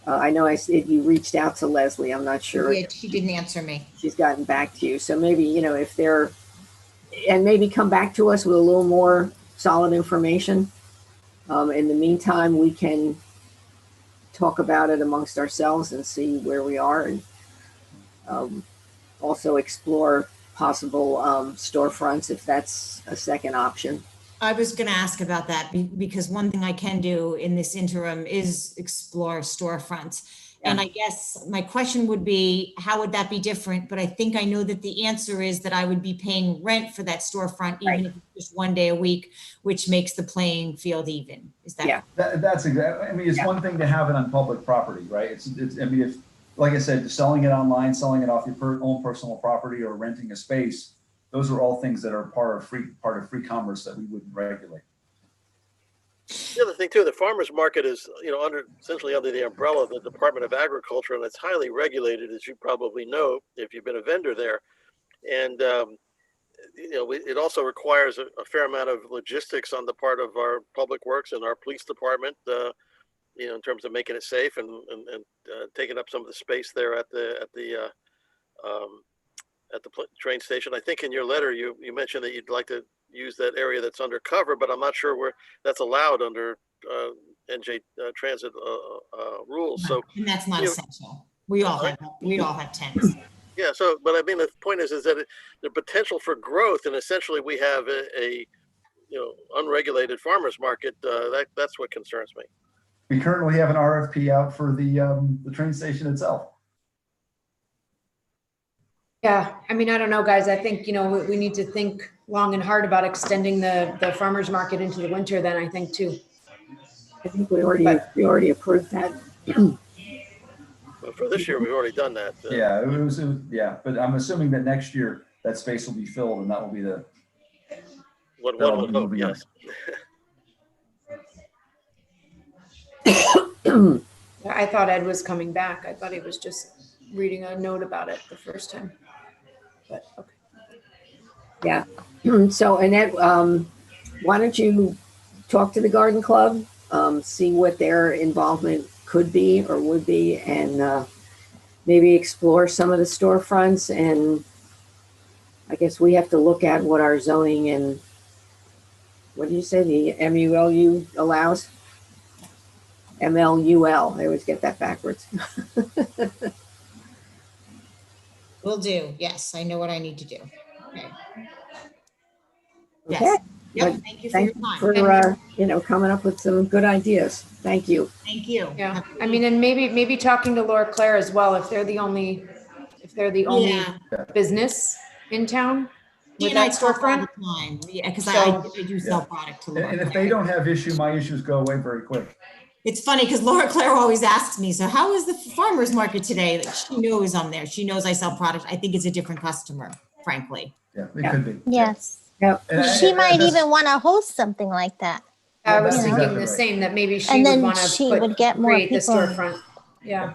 I know you reached out to Leslie. I'm not sure. Yeah, she didn't answer me. She's gotten back to you. So maybe, if they're, and maybe come back to us with a little more solid information. In the meantime, we can talk about it amongst ourselves and see where we are, and also explore possible storefronts if that's a second option. I was going to ask about that because one thing I can do in this interim is explore storefronts. Yeah. And I guess my question would be, how would that be different? But I think I know that the answer is that I would be paying rent for that storefront, even if it's just one day a week, which makes the playing field even. Is that? Yeah. That's exactly, I mean, it's one thing to have it on public property, right? It's I mean, if, like I said, selling it online, selling it off your own personal property or renting a space, those are all things that are part of free commerce that we wouldn't regulate. The other thing too, the farmers market is, essentially under the umbrella of the Department of Agriculture, and it's highly regulated, as you probably know, if you've been a vendor there. And, it also requires a fair amount of logistics on the part of our public works and our police department, in terms of making it safe and taking up some of the space there at the train station. I think in your letter, you mentioned that you'd like to use that area that's undercover, but I'm not sure where that's allowed under NJ Transit rules. So, and that's not essential. We all have tents. Yeah. So, but I mean, the point is that the potential for growth, and essentially we have a unregulated farmers market. That's what concerns me. We currently have an RFP out for the train station itself. Yeah, I mean, I don't know, guys. I think, we need to think long and hard about extending the farmer's market into the winter then, I think, too. I think we already approved that. But for this year, we've already done that. Yeah, it was, but I'm assuming that next year that space will be filled and that will be the. What one would hope, yes. I thought Ed was coming back. I thought he was just reading a note about it the first time. But okay. Yeah. So Annette, why don't you talk to the garden club, see what their involvement could be or would be, and maybe explore some of the storefronts. And I guess we have to look at what our zoning and what do you say the MULU allows? MLUL. I always get that backwards. Will do. Yes, I know what I need to do. Okay. Okay. Yes. Yep. But Thank you for your time. For coming up with some good ideas. Thank you. Thank you. Yeah. I mean, and maybe talking to Laura Claire as well, if they're the only business in town with that storefront. Yeah, because I do sell product to Laura. And if they don't have issue, my issues go away very quick. It's funny because Laura Claire always asks me, so how is the farmer's market today? Like, she knows I'm there. She knows I sell product. I think it's a different customer, frankly. Yeah, it could be. Yes. Yep. She might even want to host something like that. I was That's thinking exactly the right. same, that maybe she And would then want she to would get more create the people. storefront. Yeah.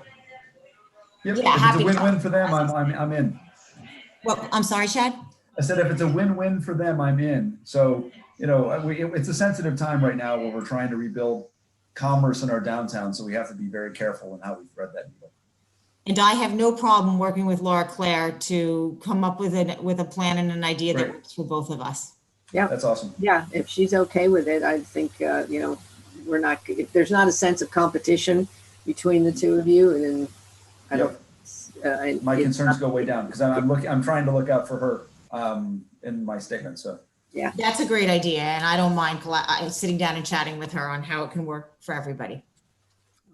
Yep. Yeah, If it's happy a to. win-win for them, I'm in. Well, I'm sorry, Chad? I said, if it's a win-win for them, I'm in. So, it's a sensitive time right now where we're trying to rebuild commerce in our downtown. So we have to be very careful in how we thread that needle. And I have no problem working with Laura Claire to come up with a plan and an idea that Right. works for both of us. Yeah. That's awesome. Yeah. If she's okay with it, I think, if there's not a sense of competition between the two of you, and then I don't, My concerns go way down because I'm trying to look out for her in my statement. So yeah, That's a great idea. And I don't mind sitting down and chatting with her on how it can work for everybody.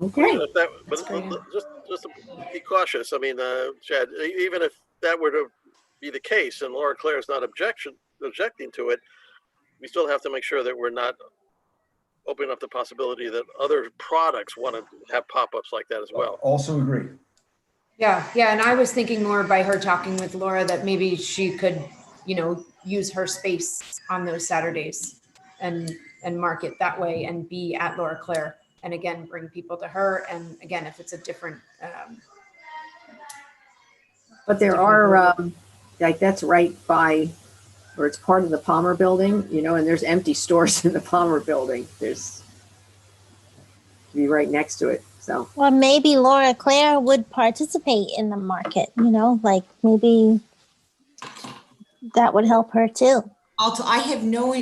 okay. But just to be cautious. I mean, Chad, even if that were to be the case and Laura Claire is not objecting to it, we still have to make sure that we're not opening up the possibility that other products want to have pop-ups like that as well. Also agree. Yeah. And I was thinking more by her talking with Laura that maybe she could, use her space on those Saturdays and market that way and be at Laura Claire. and again, bring people to her. And again, if it's a different, But there are, like, that's right by, or it's part of the Palmer building, you know, and there's empty stores in the Palmer building. There's, be right next to it, so. Or maybe Laura Claire would participate in the market, you know, like maybe that would help her too. Also, I have no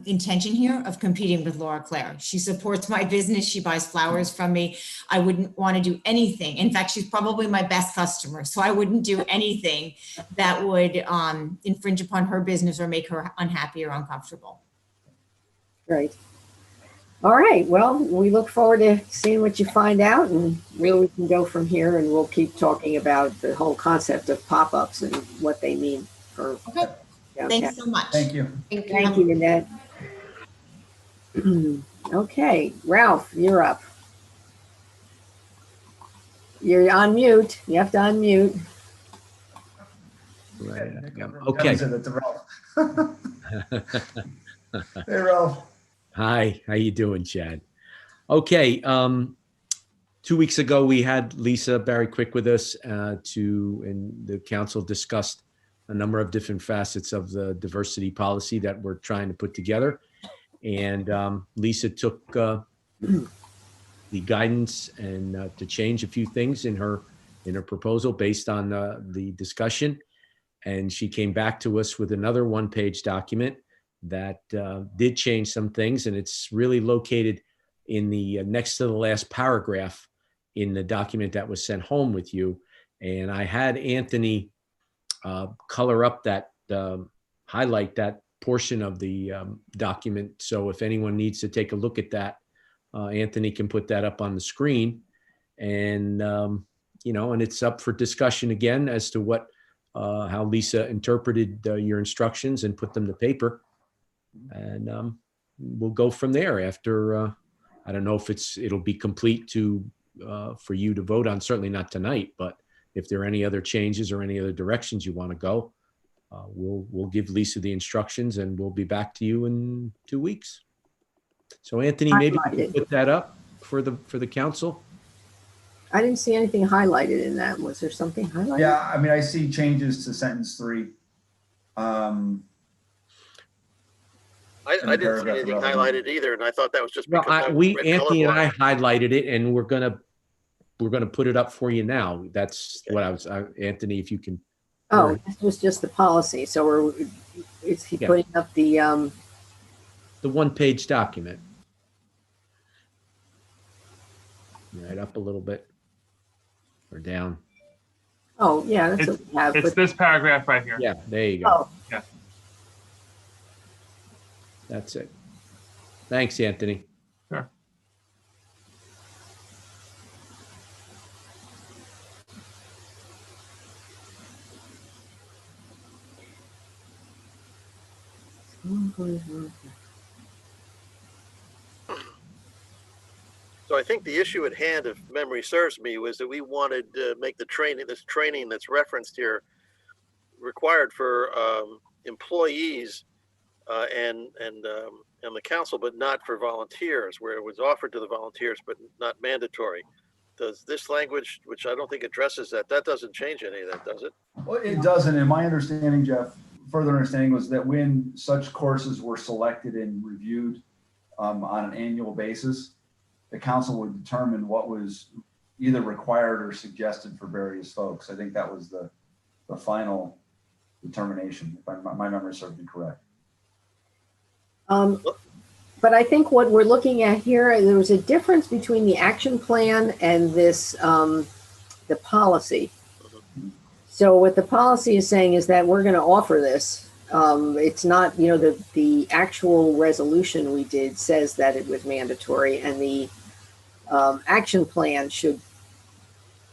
intention here of competing with Laura Claire. She supports my business. She buys flowers from me. I wouldn't want to do anything. In fact, she's probably my best customer. So I wouldn't do anything that would infringe upon her business or make her unhappy or uncomfortable. Right. All right. Well, we look forward to seeing what you find out and where we can go from here. And we'll keep talking about the whole concept of pop-ups and what they mean for. Okay. downtown. Thanks so much. Thank you. Thank you, Annette. Okay, Ralph, you're up. You're on mute. You have to unmute. Okay. Kevin said that to Ralph. Hey, Ralph. Hi, how you doing, Chad? Okay, 2 weeks ago, we had Lisa Barry Quick with us and the council discussed a number of different facets of the diversity policy that we're trying to put together. And Lisa took the guidance and to change a few things in her proposal based on the discussion. And she came back to us with another one-page document that did change some things. And it's really located in the next to the last paragraph in the document that was sent home with you. And I had Anthony color up that, highlight that portion of the document. So if anyone needs to take a look at that, Anthony can put that up on the screen. And, and it's up for discussion again as to what, how Lisa interpreted your instructions and put them to paper. And we'll go from there after, I don't know if it'll be complete for you to vote on, certainly not tonight, but if there are any other changes or any other directions you want to go, we'll give Lisa the instructions and we'll be back to you in 2 weeks. So Anthony, maybe you can put that up for the council. I didn't see anything highlighted in that. Was there something highlighted? Yeah, I mean, I see changes to sentence 3. I didn't see anything highlighted either, and I thought that was just because Anthony and I highlighted it, and we're gonna put it up for you now. That's what I was, Anthony, if you can. Oh, this was just the policy. So is he putting up the one-page document? Right up a little bit or down. Oh, yeah, that's what we have. It's this paragraph right here. Yeah, there you go. Oh. Yeah. That's it. Thanks, Anthony. Sure. So I think the issue at hand, if memory serves me, was that we wanted to make this training that's referenced here required for employees and the council, but not for volunteers, where it was offered to the volunteers, but not mandatory. Does this language, which I don't think addresses that doesn't change any of that, does it? Well, it doesn't. And my understanding, Jeff, further understanding was that when such courses were selected and reviewed on an annual basis, the council would determine what was either required or suggested for various folks. I think that was the final determination, if my memory serves me correct. But I think what we're looking at here, there was a difference between the action plan and this, the policy. So what the policy is saying is that we're going to offer this. It's not, the actual resolution we did says that it was mandatory, and the action plan should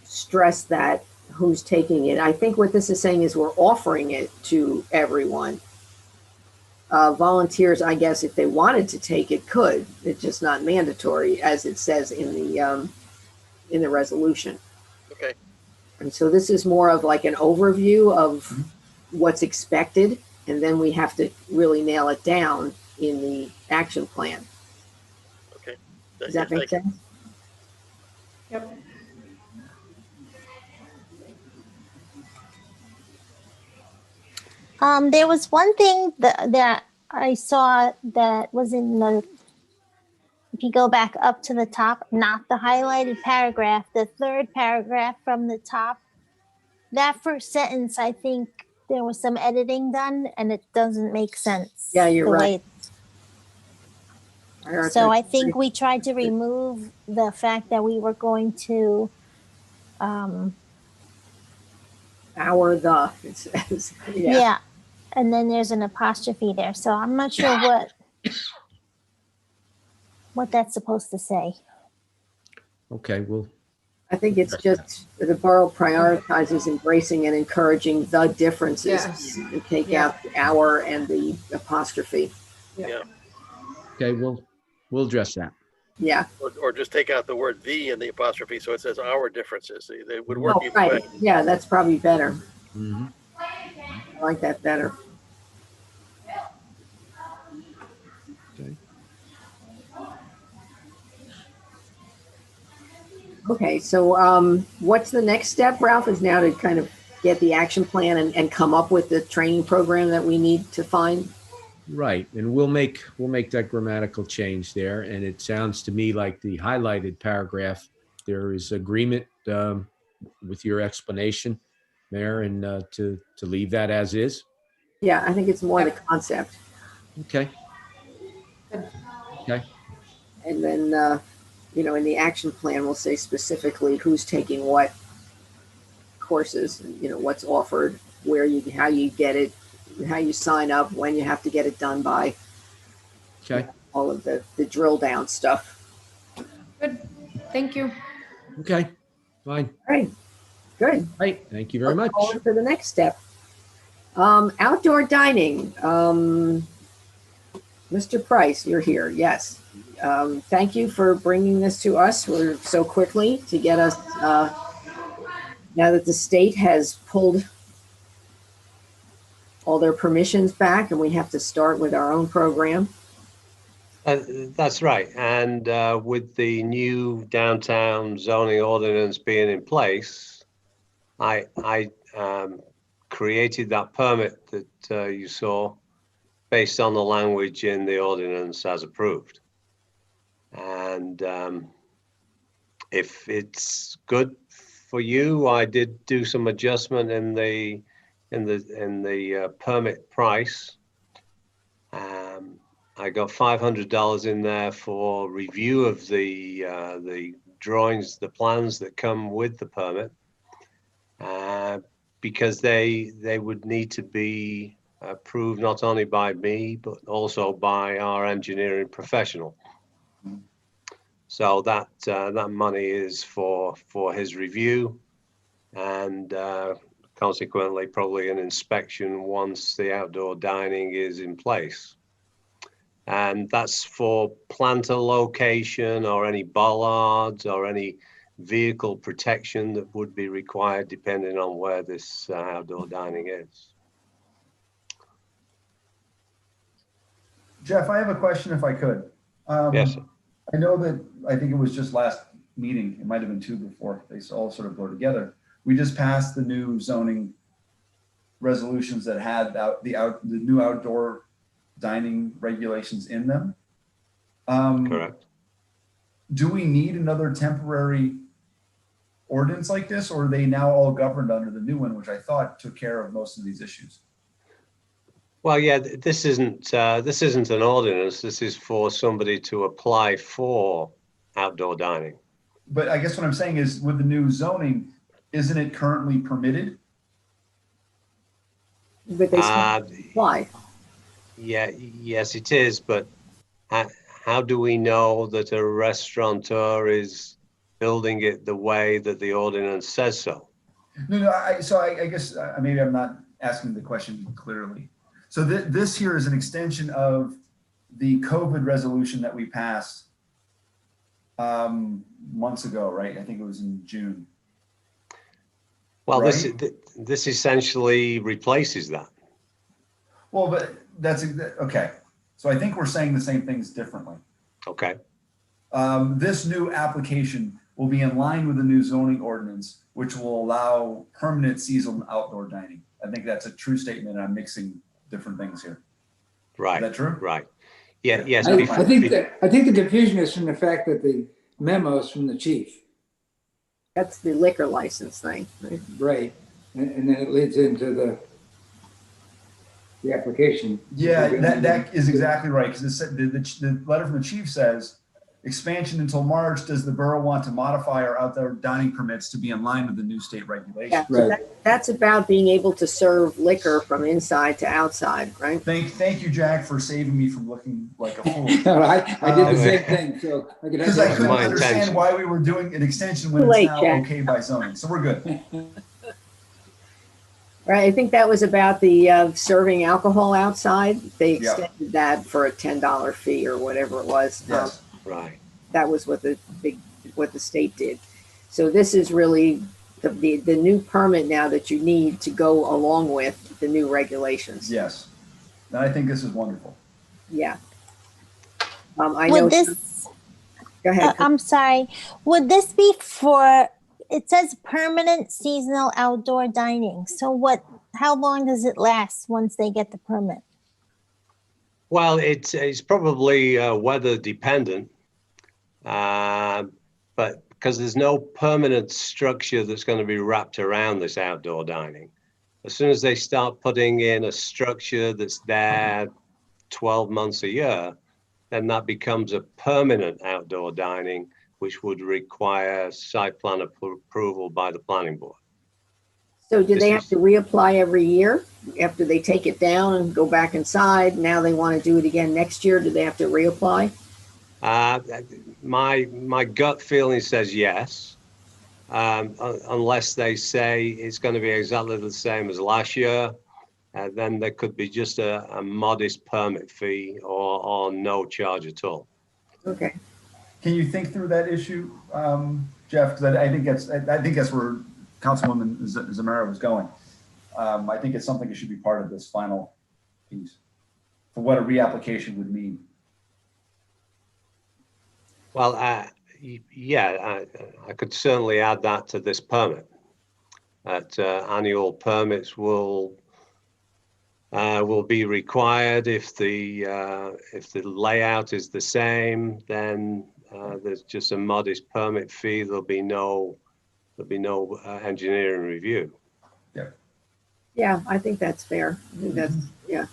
stress that who's taking it. I think what this is saying is we're offering it to everyone. Volunteers, I guess, if they wanted to take it, could. It's just not mandatory, as it says in the resolution. Okay. And so this is more of like an overview of what's expected, and then we have to really nail it down in the action plan. Okay. Does that make sense? Yep. There was one thing that I saw that was in the, if you go back up to the top, not the highlighted paragraph, the third paragraph from the top, that first sentence, I think there was some editing done and it doesn't make sense. Yeah, you're the right. So I think we tried to remove the fact that we were going to, it says, yeah. yeah. And then there's an apostrophe there. So I'm not sure what that's supposed to say. Okay, well, I think it's just the borough prioritizes embracing and encouraging the differences. Yes. And take Yeah. out the hour and the apostrophe. Yeah. okay, we'll address that. Yeah. Or just take out the word "the" and the apostrophe, so it says "our differences." They would work Oh, either right. way. Yeah, that's probably better. Mhm. I like that better. Okay. Okay, so what's the next step, Ralph, is now to kind of get the action plan and come up with the training program that we need to find? Right, and we'll make that grammatical change there. And it sounds to me like the highlighted paragraph, there is agreement with your explanation, Mayor, and to leave that as is. Yeah, I think it's more the concept. Okay. Okay. And then, in the action plan, we'll say specifically who's taking what courses, what's offered, how you get it, how you sign up, when you have to get it done by. Okay. All of the drill down stuff. Good. Thank you. Okay. Fine. All right. Good. Right. Thank you very much. Forward to the next step. Outdoor dining. Mr. Price, you're here. Yes. Thank you for bringing this to us so quickly to get us, now that the state has pulled all their permissions back and we have to start with our own program. That's right. And with the new downtown zoning ordinance being in place, I created that permit that you saw based on the language in the ordinance as approved. And if it's good for you, I did do some adjustment in the permit price. I got $500 in there for review of the drawings, the plans that come with the permit, because they would need to be approved not only by me but also by our engineering professional. So that money is for his review and consequently probably an inspection once the outdoor dining is in place. And that's for planter location or any bollards or any vehicle protection that would be required depending on where this outdoor dining is. Jeff, I have a question if I could. Yes, sir. I know that, I think it was just last meeting, it might have been two before, they all sort of blur together. We just passed the new zoning resolutions that had the new outdoor dining regulations in them. Correct. Do we need another temporary ordinance like this, or are they now all governed under the new one, which I thought took care of most of these issues? Well, yeah, this isn't an ordinance. This is for somebody to apply for outdoor dining. But I guess what I'm saying is, with the new zoning, isn't it currently permitted? But they apply. Yeah, yes, it is. But how do we know that a restaurateur is building it the way that the ordinance says so? No. I guess maybe I'm not asking the question clearly. So this here is an extension of the COVID resolution that we passed months ago, right? I think it was in June. Well, right? this essentially replaces that. Well, but that's okay. So I think we're saying the same things differently. Okay. This new application will be in line with the new zoning ordinance, which will allow permanent seasonal outdoor dining. I think that's a true statement. I'm mixing different things here. Right. Is that true? Right. Yeah. Yes. I think the confusion is from the fact that the memo is from the chief. That's the liquor license thing. Right. Right. And then it leads into the application. Yeah, that is exactly right. Because the letter from the chief says, expansion until March, does the borough want to modify our outdoor dining permits to be in line with the new state regulations? Yeah, so that's about being able to serve liquor from inside to outside, right? Thank you, Jack, for saving me from looking like a fool. No, I did the same thing. So because I couldn't understand why we were doing an extension when it's now okay by zoning. So we're good. Right, I think that was about the serving alcohol outside. They extended that for a $10 fee or whatever it was. Yes. Right. That was what the state did. So this is really the new permit now that you need to go along with the new regulations. Yes. And I think this is wonderful. Yeah. I know. Go ahead. I'm sorry. Would this be for? It says permanent seasonal outdoor dining. So how long does it last once they get the permit? Well, it's probably weather dependent, but because there's no permanent structure that's going to be wrapped around this outdoor dining. As soon as they start putting in a structure that's there 12 months a year, then that becomes a permanent outdoor dining, which would require site plan approval by the planning board. So do they have to reapply every year after they take it down and go back inside? Now they want to do it again next year. Do they have to reapply? My gut feeling says yes, unless they say it's going to be exactly the same as last year. Then there could be just a modest permit fee or no charge at all. Okay. Can you think through that issue, Jeff? Because I think that's where Councilwoman Zamara was going. I think it's something that should be part of this final piece for what a reapplication would mean. Well, yeah, I could certainly add that to this permit. That annual permits will be required if the layout is the same. Then there's just a modest permit fee. There'll be no engineering review. Yeah, I think that's fair. I think that's, yeah.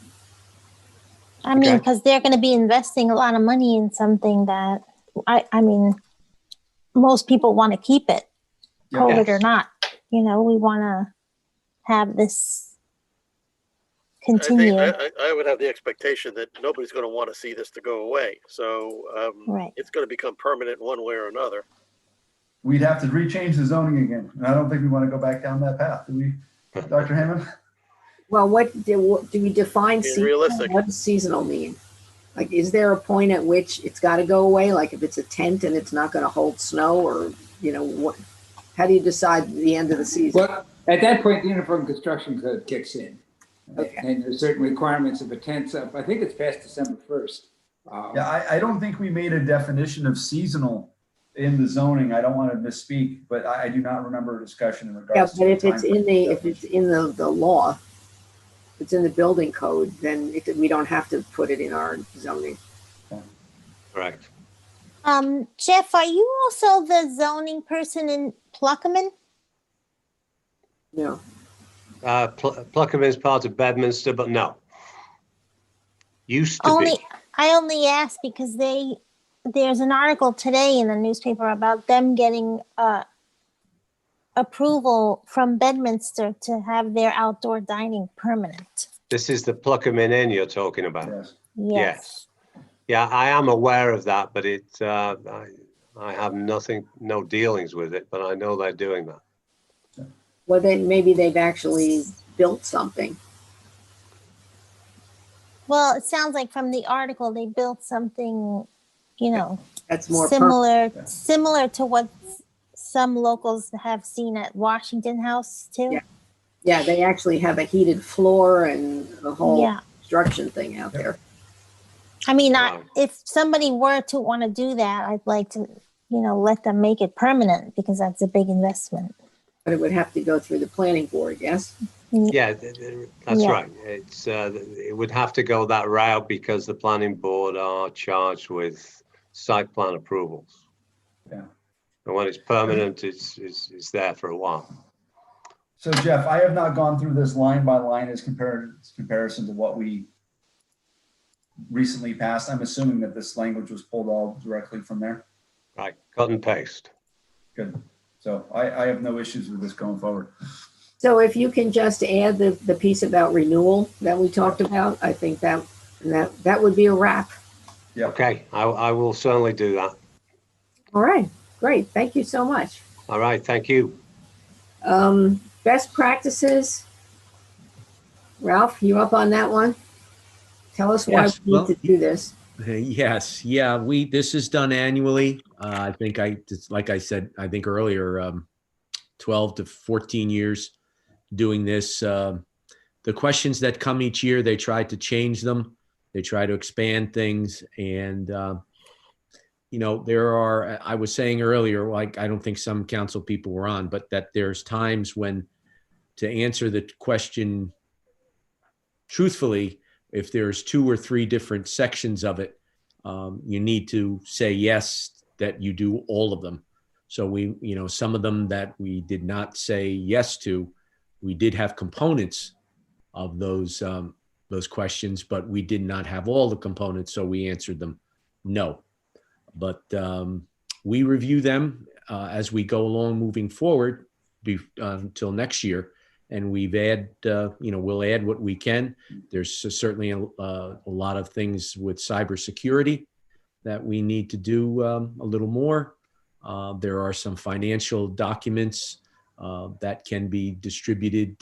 I mean, because they're going to be investing a lot of money in something that, I mean, most people want to keep it, COVID or not. You know, we want to have this continue. I would have the expectation that nobody's going to want to see this to go away. So it's going to become permanent one way or another. We'd have to rechange the zoning again. And I don't think we want to go back down that path. Do we, Dr. Hammond? Well, what do we define seasonal? Realistic. What does seasonal mean? Like, is there a point at which it's got to go away? Like if it's a tent and it's not going to hold snow, or, you know, what? How do you decide the end of the season? Well, at that point, the Uniform Construction Code kicks in. Okay. And there's certain requirements if a tent's up. I think it's past December 1st. Yeah, I don't think we made a definition of seasonal in the zoning. I don't want to misspeak, but I do not remember a discussion in regards to. Yeah, but if it's in the law, if it's in the building code, then we don't have to put it in our zoning. Correct. Jeff, are you also the zoning person in Pluckerman? No. Pluckerman is part of Bedminster, but no. Used to be. I only asked because there's an article today in the newspaper about them getting approval from Bedminster to have their outdoor dining permanent. This is the Pluckerman Inn you're talking about. Yes. Yeah, I am aware of that, but I have no dealings with it, but I know they're doing that. Well, then maybe they've actually built something. Well, it sounds like from the article they built something, you know, that's more similar to what some locals have seen at Washington House too. Yeah, they actually have a heated floor and the whole construction thing out there. I mean, Right. if somebody were to want to do that, I'd like to, let them make it permanent because that's a big investment. But it would have to go through the planning board, yes? Yeah, that's Yeah. right. It would have to go that route because the planning board are charged with site plan approvals. Yeah. And when it's permanent, it's there for a while. So Jeff, I have not gone through this line by line as comparison to what we recently passed. I'm assuming that this language was pulled all directly from there. Right, cut and paste. Good. So I have no issues with this going forward. So if you can just add the piece about renewal that we talked about, I think that would be a wrap. Yeah. Okay, I will certainly do that. All right, great. Thank you so much. All right, thank you. Best practices. Ralph, you up on that one? Tell us why Yes, we need to do this. Yes, yeah, this is done annually. I think like I said, I think earlier, 12 to 14 years doing this. The questions that come each year, they try to change them. They try to expand things. And, I was saying earlier, like, I don't think some council people were on, but that there's times when to answer the question truthfully, if there's 2 or 3 different sections of it, you need to say yes, that you do all of them. So some of them that we did not say yes to, we did have components of those questions, but we did not have all the components. So we answered them no. But we review them as we go along moving forward until next year. And we'll add what we can. There's certainly a lot of things with cybersecurity that we need to do a little more. There are some financial documents that can be distributed.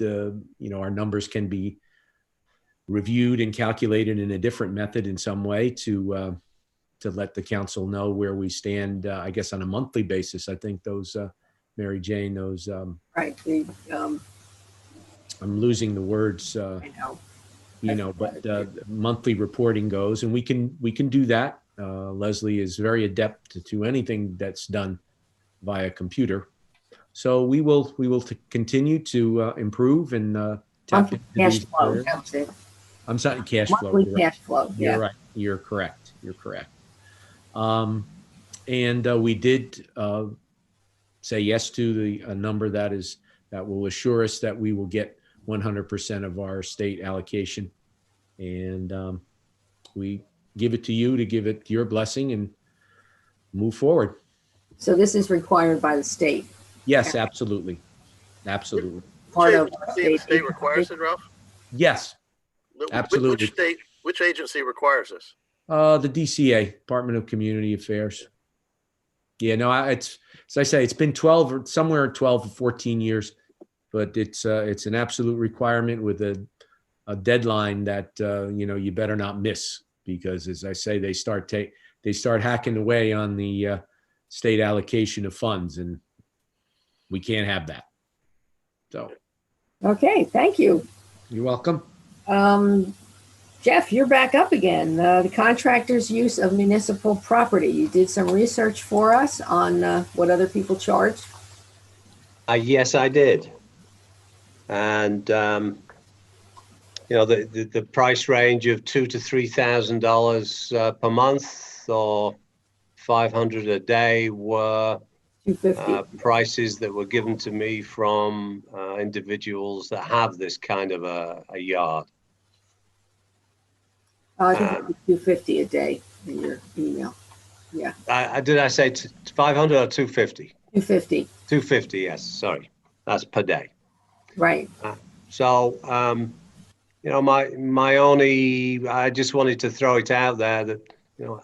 Our numbers can be reviewed and calculated in a different method in some way to let the council know where we stand, I guess, on a monthly basis. I think those, Mary Jane, those. Right. I'm losing the words, I know. but monthly reporting goes, and we can do that. Leslie is very adept to anything that's done via computer. So we will continue to improve and tap into cash these flow. areas. That's it. I'm sorry, cash flow. Monthly cash flow. Yeah. You're right. You're correct. And we did say yes to a number that will assure us that we will get 100% of our state allocation. And we give it to you to give it your blessing and move forward. So this is required by the state. Yes, absolutely. Absolutely. Part of the state requires it, Ralph? Yes, absolutely. Which agency requires this? The DCA, Department of Community Affairs. Yeah, no, it's, as I say, it's been 12 or 12 or 14 years, but it's an absolute requirement with a deadline that, you better not miss, because as I say, they start hacking away on the state allocation of funds, and we can't have that. So. Okay, thank you. You're welcome. Jeff, you're back up again. The contractor's use of municipal property. You did some research for us on what other people charge. Yes, I did. And, the price range of $2,000 to $3,000 per month or $500 a day were prices that were given to me from individuals that have this kind of a yard. I think it was $250 a day in your email. Yeah. Did I say 500 or 250? 250. 250, yes. Sorry, that's per day. Right. So, my only, I just wanted to throw it out there that,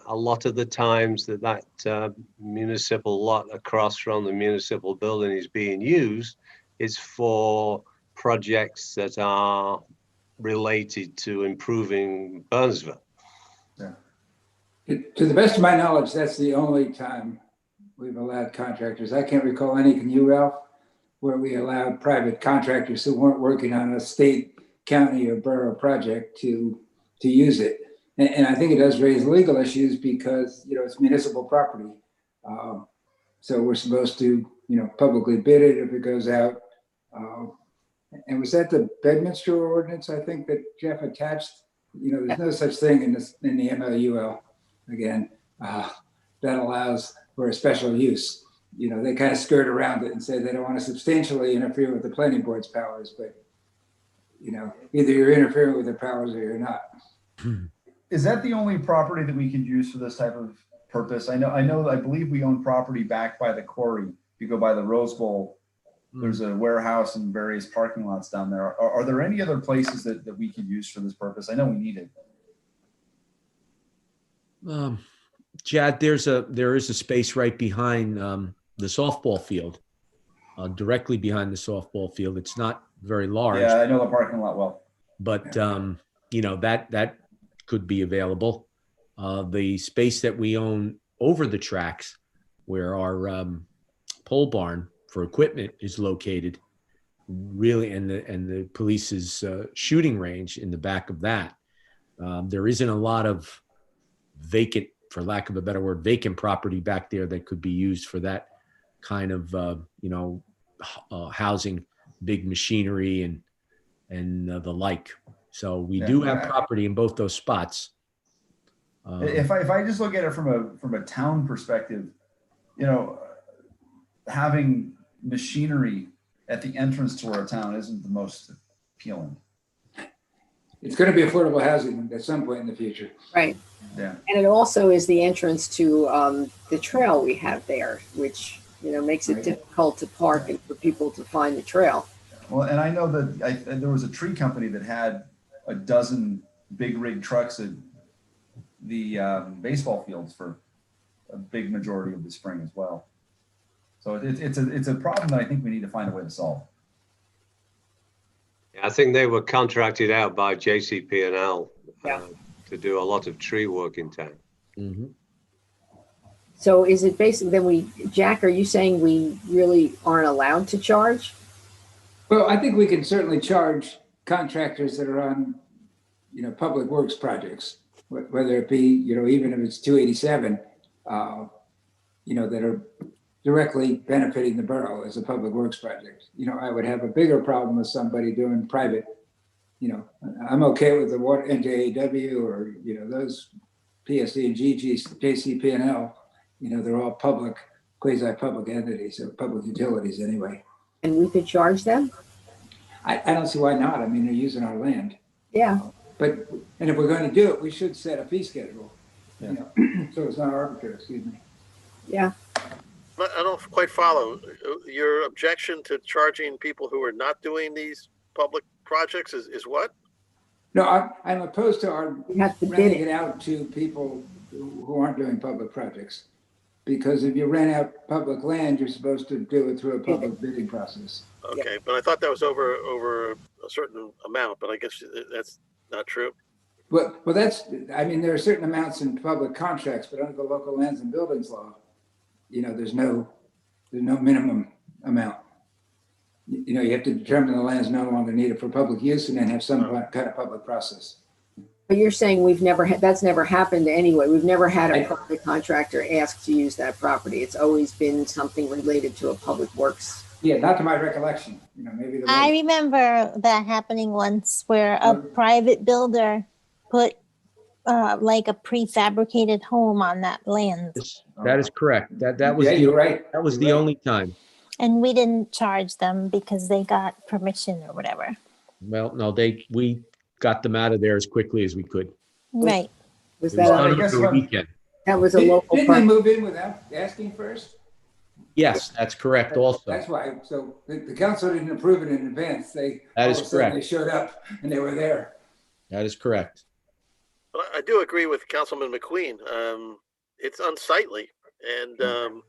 a lot of the times that municipal lot across from the municipal building is being used is for projects that are related to improving Burnsville. Yeah. To the best of my knowledge, that's the only time we've allowed contractors. I can't recall any, can you, Ralph, where we allowed private contractors who weren't working on a state, county, or borough project to use it. And I think it does raise legal issues because, it's municipal property. So we're supposed to, publicly bid it if it goes out. And was that the Bedminster ordinance, I think, that Jeff attached? There's no such thing in the MLUL, again, that allows for a special use. They kind of skirt around it and say they don't want to substantially interfere with the planning board's powers, but, either you're interfering with their powers or you're not. Is that the only property that we can use for this type of purpose? I believe we own property back by the quarry. If you go by the Rose Bowl, there's a warehouse and various parking lots down there. Are there any other places that we could use for this purpose? I know we need it. Chad, there is a space right behind the softball field, directly behind the softball field. It's not very large. Yeah, I know the parking lot well. But that could be available. The space that we own over the tracks, where our pole barn for equipment is located, really, and the police's shooting range in the back of that. There isn't a lot of vacant, for lack of a better word, vacant property back there that could be used for that kind of housing big machinery and the like. So we do have property in both those spots. If I just look at it from a town perspective, having machinery at the entrance to our town isn't the most appealing. It's going to be affordable housing at some point in the future. Right. Yeah. And it also is the entrance to the trail we have there, which, makes it difficult to park and for people to find the trail. Well, and I know that there was a tree company that had a dozen big rig trucks at the baseball fields for a big majority of the spring as well. So it's a problem that I think we need to find a way to solve. I think they were contracted out by JCP&L to do a lot of tree work in town. Mm-hmm. So is it basically then Jack, are you saying we really aren't allowed to charge? Well, I think we can certainly charge contractors that are on, public works projects, whether it be, even if it's 287, that are directly benefiting the borough as a public works project. I would have a bigger problem with somebody doing private. I'm okay with the water NJAW or, those PSD and JCP&L, they're all public, quasi-public entities or public utilities anyway. And we could charge them? I don't see why not. I mean, they're using our land. Yeah. And if we're going to do it, we should set a fee schedule, so it's not arbitrary, excuse me. Yeah. I don't quite follow your objection to charging people who are not doing these public projects is what? No, I'm opposed to our renting it out to people who aren't doing public projects. Because if you rent out public land, you're supposed to do it through a public bidding process. Okay, but I thought that was over a certain amount, but I guess that's not true. Well, there are certain amounts in public contracts, but under the local lands and buildings law, there's no minimum amount. You have to determine the land is no longer needed for public use and then have some kind of public process. But you're saying that's never happened anyway. We've never had a private contractor ask to use that property. It's always been something related to a public works. Yeah, not to my recollection. Maybe I remember that happening once where a private builder put like a prefabricated home on that land. That is correct. That was you're right. That was the only time. And we didn't charge them because they got permission or whatever. Well, no, we got them out of there as quickly as we could. Right. Was It was that done over the weekend. That was a local. Didn't they move in without asking first? Yes, that's correct. Also, that's why. So the council didn't approve it in advance. That is correct. They showed up and they were there. That is correct. But I do agree with Councilman McQueen. It's unsightly, and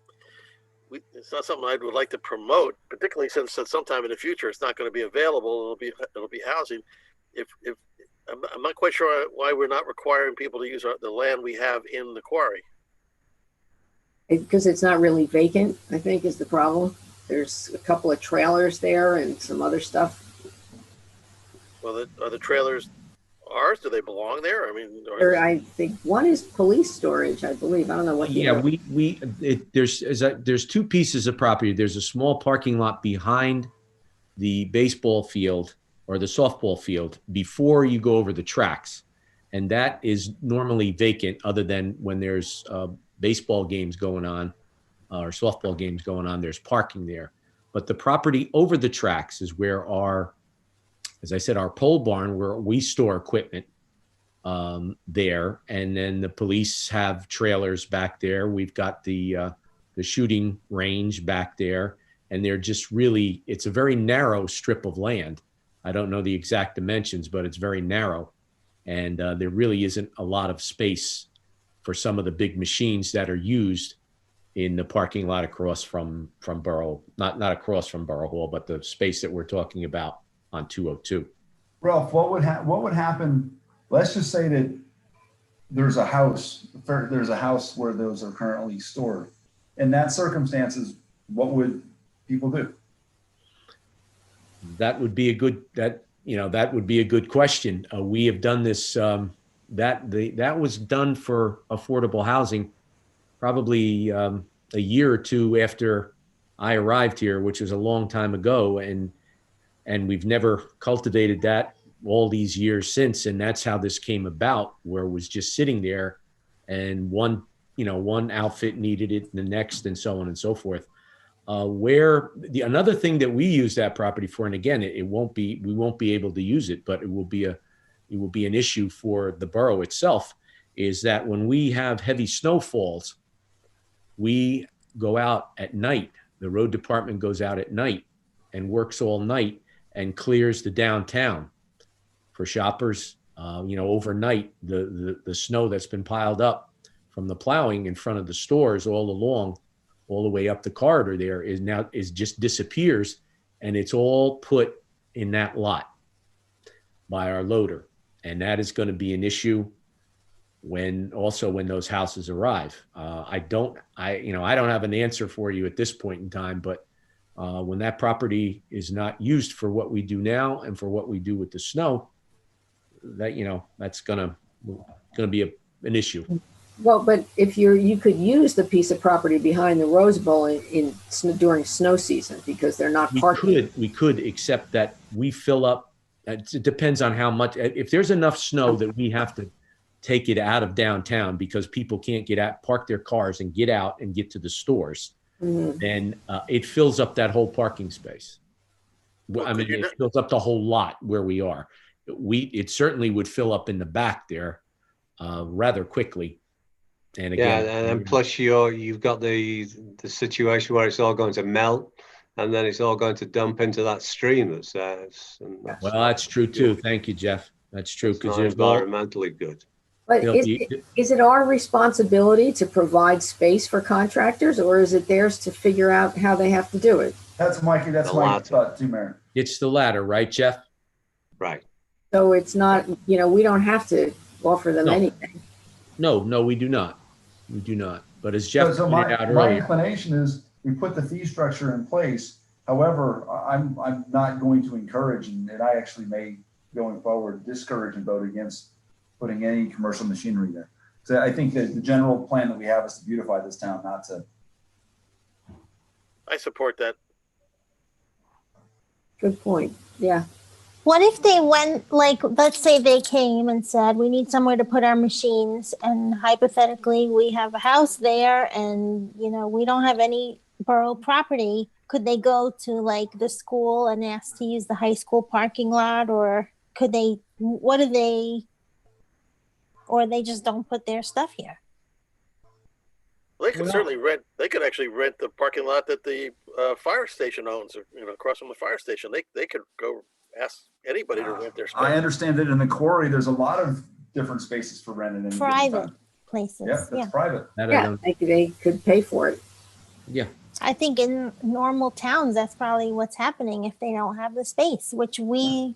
it's not something I would like to promote, particularly since at sometime in the future it's not going to be available. It'll be housing. If I'm not quite sure why we're not requiring people to use the land we have in the quarry. Because it's not really vacant, I think, is the problem. There's a couple of trailers there and some other stuff. Well, are the trailers ours? Do they belong there? I mean, Or I think one is police storage, I believe. I don't know what. the Yeah, other- there's two pieces of property. There's a small parking lot behind the baseball field or the softball field before you go over the tracks. And that is normally vacant other than when there's baseball games going on or softball games going on, there's parking there. But the property over the tracks is where as I said, our pole barn, where we store equipment there. And then the police have trailers back there. We've got the shooting range back there. And they're just really, it's a very narrow strip of land. I don't know the exact dimensions, but it's very narrow. And there really isn't a lot of space for some of the big machines that are used in the parking lot across from Borough, not across from Borough Hall, but the space that we're talking about on 202. Ralph, what would happen? Let's just say that there's a house where those are currently stored. In that circumstances, what would people do? That would be a good question. We have done this. That was done for affordable housing, probably a year or two after I arrived here, which was a long time ago, and we've never cultivated that all these years since. And that's how this came about, where it was just sitting there, and one outfit needed it, and the next, and so on and so forth. Another thing that we use that property for, and again, we won't be able to use it, but it will be an issue for the borough itself, is that when we have heavy snowfalls, we go out at night. The road department goes out at night and works all night and clears the downtown for shoppers. Overnight, the snow that's been piled up from the plowing in front of the stores all the way up the corridor there is just disappears, and it's all put in that lot by our loader. And that is going to be an issue when those houses arrive. I don't have an answer for you at this point in time, but when that property is not used for what we do now and for what we do with the snow, that's gonna be an issue. Well, but if you could use the piece of property behind the Rose Bowl during snow season, because they're not parking. We could, except that we fill up. It depends on how much. If there's enough snow that we have to take it out of downtown because people can't park their cars and get out and get to the stores, then it fills up that whole parking space. It fills up the whole lot where we are. It certainly would fill up in the back there rather quickly. And again, and plus you've got the situation where it's all going to melt, and then it's all going to dump into that stream that's there. That's true too. Thank you, Jeff. That's true, because it's environmentally good. But is it our responsibility to provide space for contractors, or is it theirs to figure out how they have to do it? That's my thought too, Mayor. It's the latter, right, Jeff? Right. So it's not, we don't have to offer them anything. No, we do not. We do not. But as Jeff pointed out earlier, my inclination is we put the fee structure in place. However, I'm not going to encourage, and I actually may, going forward, discourage and vote against putting any commercial machinery there. So I think that the general plan that we have is to beautify this town, not to. I support that. Good point. Yeah. What if they went, let's say they came and said, we need somewhere to put our machines, and hypothetically we have a house there and, we don't have any borough property. Could they go to the school and ask to use the high school parking lot, or or they just don't put their stuff here? Well, they could certainly rent. They could actually rent the parking lot that the fire station owns, across from the fire station. They could go ask anybody to rent their space. I understand that in the quarry, there's a lot of different spaces for rent. Private places. Yeah, that's private. They could pay for it. Yeah. I think in normal towns, that's probably what's happening if they don't have the space, which we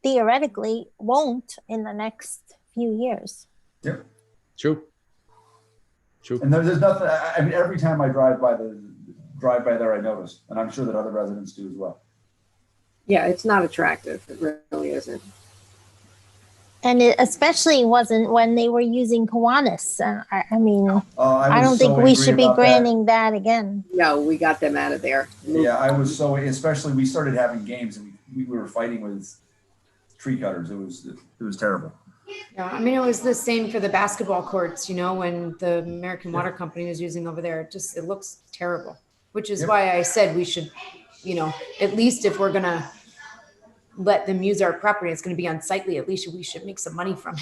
theoretically won't in the next few years. Yep. True. And there's nothing. Every time I drive by there, I notice, and I'm sure that other residents do as well. Yeah, it's not attractive. It really isn't. And it especially wasn't when they were using Kiwanis. I mean, I was don't think so we angry should be about that. branding that again. No, we got them out of there. Yeah, I was so, especially we started having games and we were fighting with tree cutters. It was terrible. Yeah, I mean, it was the same for the basketball courts, you know, when the American Water Company was using over there. It looks terrible, which is Yep. why I said we should, you know, at least if we're gonna let them use our property, it's gonna be unsightly, at least we should make some money from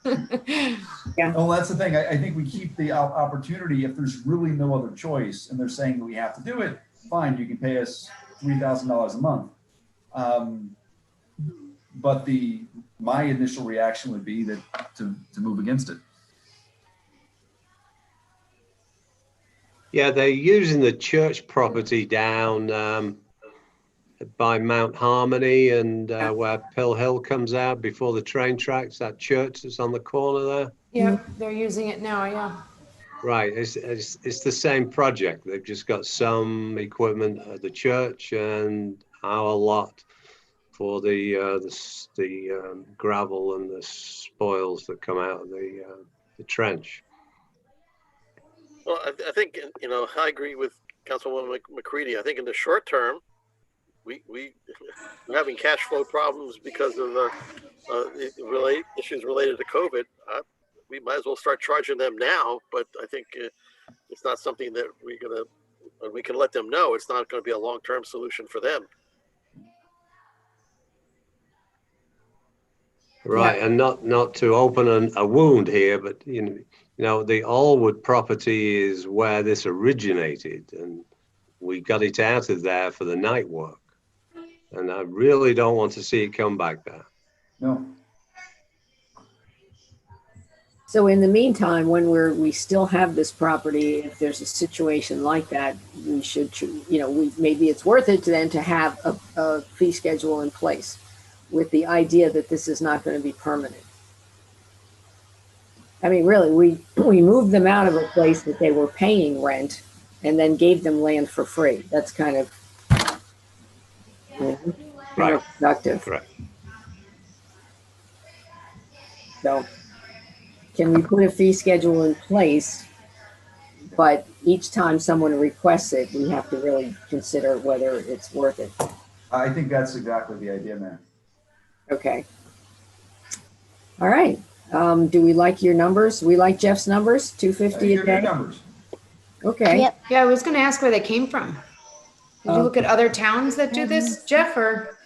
it. Yeah. Well, that's the thing. I think we keep the opportunity if there's really no other choice and they're saying that we have to do it, fine, you can pay us $3,000 a month. But my initial reaction would be that to move against it. Yeah, they're using the church property down by Mount Harmony and where Pill Hill comes out before the train tracks, that church that's on the corner there. Yeah, they're using it now, yeah. Right, it's the same project. They've just got some equipment at the church and our lot for the gravel and the spoils that come out of the trench. Well, I think, you know, I agree with Councilwoman McCready. I think in the short term, we're having cash flow problems because of issues related to COVID. We might as well start charging them now, but I think it's not something that we can let them know. It's not going to be a long-term solution for them. Right, and not to open a wound here, but you know the Allwood property is where this originated, and we got it out of there for the night work, and I really don't want to see it come back there. No. So in the meantime, when we still have this property, if there's a situation like that, we should, you know, maybe it's worth it to then to have a fee schedule in place with the idea that this is not going to be permanent. I mean, really, we moved them out of a place that they were paying rent and then gave them land for free. That's kind of Right. productive. Correct. So can we put a fee schedule in place, but each time someone requests it, we have to really consider whether it's worth it. I think that's exactly the idea, man. Okay. All right. Do we like your numbers? We like Jeff's numbers, 250 a day? Numbers. Okay. Yep. Yeah, I was gonna ask where they came from. Did you look at other towns that do this, Jeff, or?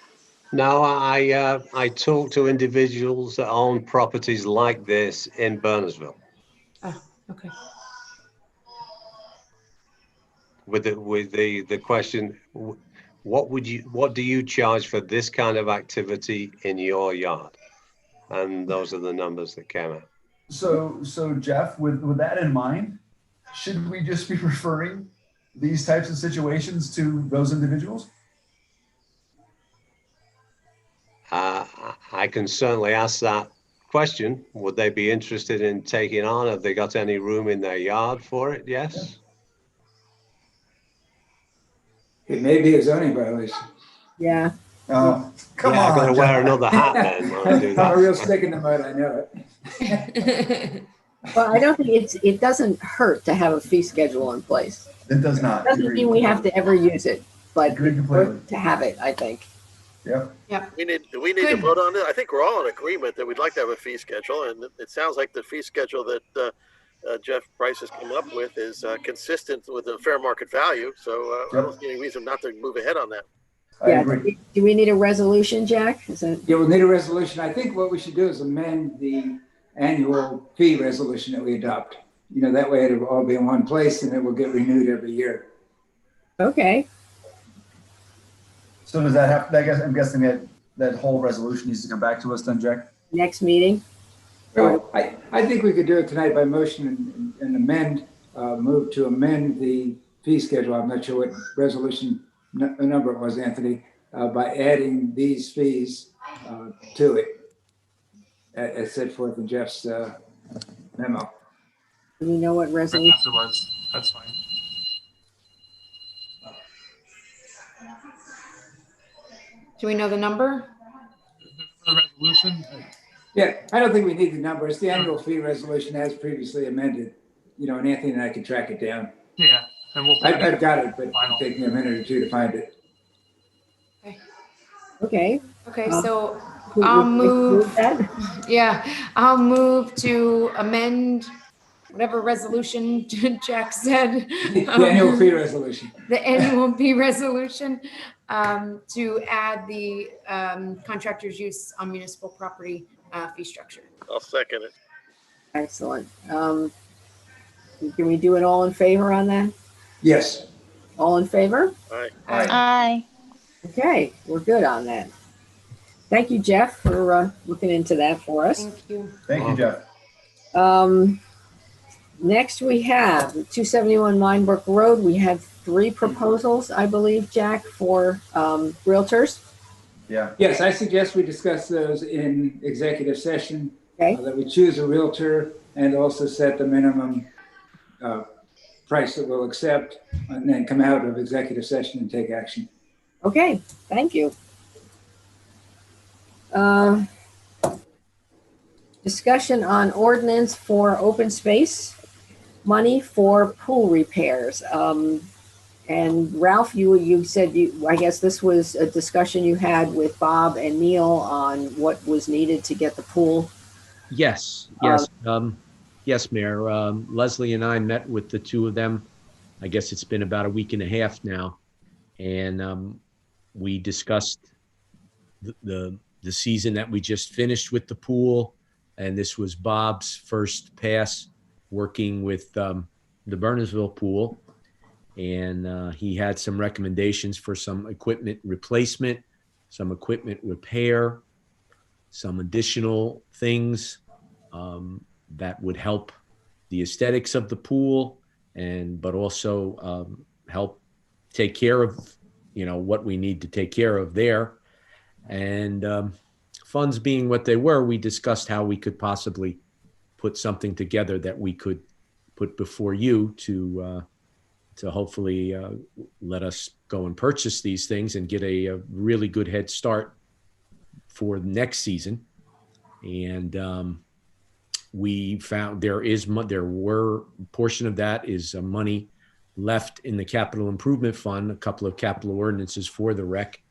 No, I talk to individuals that own properties like this in Bernardsville. Oh, okay. With the question, what do you charge for this kind of activity in your yard? And those are the numbers that came out. So Jeff, with that in mind, should we just be referring these types of situations to those individuals? I can certainly ask that question. Would they be interested in taking on? Have they got any room in their yard for it? Yes. It may be a zoning violation. Yeah. Oh, come on. I've got to wear another hat then when I do that. I'm a real stick in the mud, I know it. Well, I don't think it doesn't hurt to have a fee schedule in place. It does not. It doesn't mean we have to ever use it, but Agreed it's completely. worth to have it, I think. Yep. Yeah. We need to vote on it. I think we're all in agreement that we'd like to have a fee schedule, and it sounds like the fee schedule that Jeff Price has come up with is consistent with the fair market value. So I don't see any reason not to move ahead on that. I agree. Do we need a resolution, Jack? Yeah, we'll need a resolution. I think what we should do is amend the annual fee resolution that we adopt. You know, that way it'll all be in one place and it will get renewed every year. Okay. So does that have, I'm guessing that whole resolution needs to come back to us then, Jack? Next meeting? Well, I think we could do it tonight by motion and move to amend the fee schedule. I'm not sure what resolution number it was, Anthony, by adding these fees to it, as set forth in Jeff's memo. Do we know what resolution? Afterwards, that's fine. Do we know the number? For the resolution, Yeah, I don't think we need the number. It's the annual fee resolution as previously amended, and Anthony and I can track it down. Yeah, and we'll. I've got it, but Final. it'll take me a minute or two to find it. Okay. Okay, so Who I'll would like to move, that? yeah, I'll move to amend whatever resolution Jack said. The annual fee resolution. The annual fee resolution, to add the contractor's use on municipal property fee structure. I'll second it. Excellent. Can we do it all in favor on that? Yes. All in favor? Aye. Aye. Okay, we're good on that. Thank you, Jeff, for looking into that for us. Thank you. Thank you, Jeff. Next, we have 271 Minebrook Road. We have 3 proposals, I believe, Jack, for realtors. Yeah. Yes, I suggest we discuss those in executive session. Okay. That we choose a realtor and also set the minimum price that we'll accept, and then come out of executive session and take action. Okay, thank you. Discussion on ordinance for open space money for pool repairs. And Ralph, you said I guess this was a discussion you had with Bob and Neil on what was needed to get the pool. Yes, yes, Mayor. Leslie and I met with the 2 of them. I guess it's been about a week and a half now. And we discussed the season that we just finished with the pool. And this was Bob's first pass working with the Bernardsville pool. And he had some recommendations for some equipment replacement, some equipment repair, some additional things that would help the aesthetics of the pool, but also help take care of what we need to take care of there. And funds being what they were, we discussed how we could possibly put something together that we could put before you to hopefully let us go and purchase these things and get a really good head start for next season. And we found there were a portion of that is money left in the capital improvement fund, a couple of capital ordinances for the rec.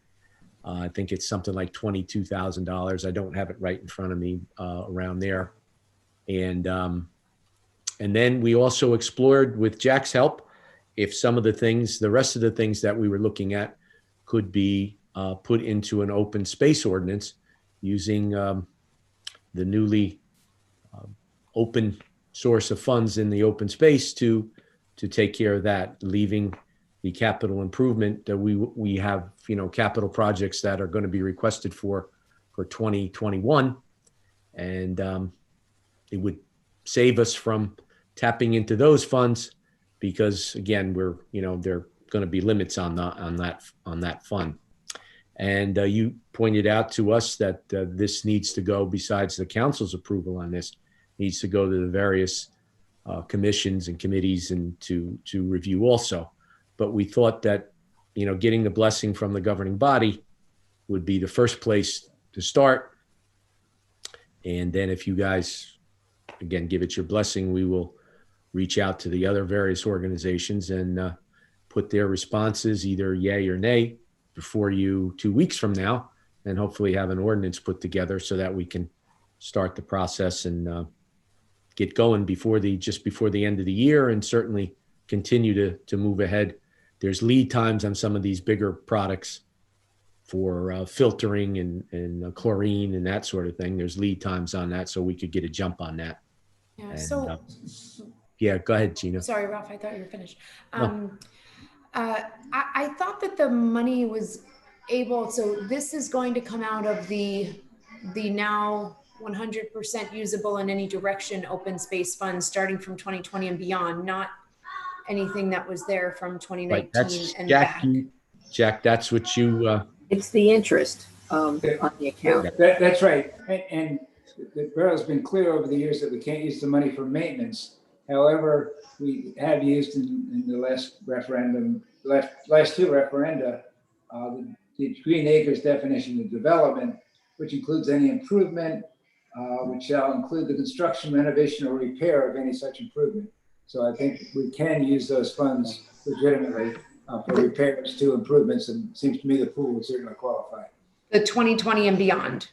I think it's something like $22,000. I don't have it right in front of me around there. And then we also explored, with Jack's help, if some of the rest of the things that we were looking at could be put into an open space ordinance using the newly open source of funds in the open space to take care of that, leaving the capital improvement that we have, capital projects that are going to be requested for 2021. And it would save us from tapping into those funds because, again, there are going to be limits on that fund. And you pointed out to us that this needs to go, besides the council's approval on this, needs to go to the various commissions and committees and to review also. But we thought that, getting the blessing from the governing body would be the first place to start. And then if you guys, again, give it your blessing, we will reach out to the other various organizations and put their responses, either yay or nay, before you 2 weeks from now, and hopefully have an ordinance put together so that we can start the process and get going just before the end of the year, and certainly continue to move ahead. There's lead times on some of these bigger products for filtering and chlorine and that sort of thing. There's lead times on that, so we could get a jump on that. Yeah. And, yeah, go ahead, Gina. Sorry, Ralph, I thought you were finished. No. I thought that the money was so this is going to come out of the now 100% usable in any direction open space funds starting from 2020 and beyond, not anything that was there from 2019 Right, that's and Jack. back. Jack, that's what you. It's the interest on the account. That's right. And the borough's been clear over the years that we can't use the money for maintenance. However, we have used in the last referendum, last 2 referenda, the Green Acres definition of development, which includes any improvement, which shall include the construction, renovation, or repair of any such improvement. So I think we can use those funds legitimately for repairs to improvements, and it seems to me the pool would certainly qualify. The 2020 and beyond.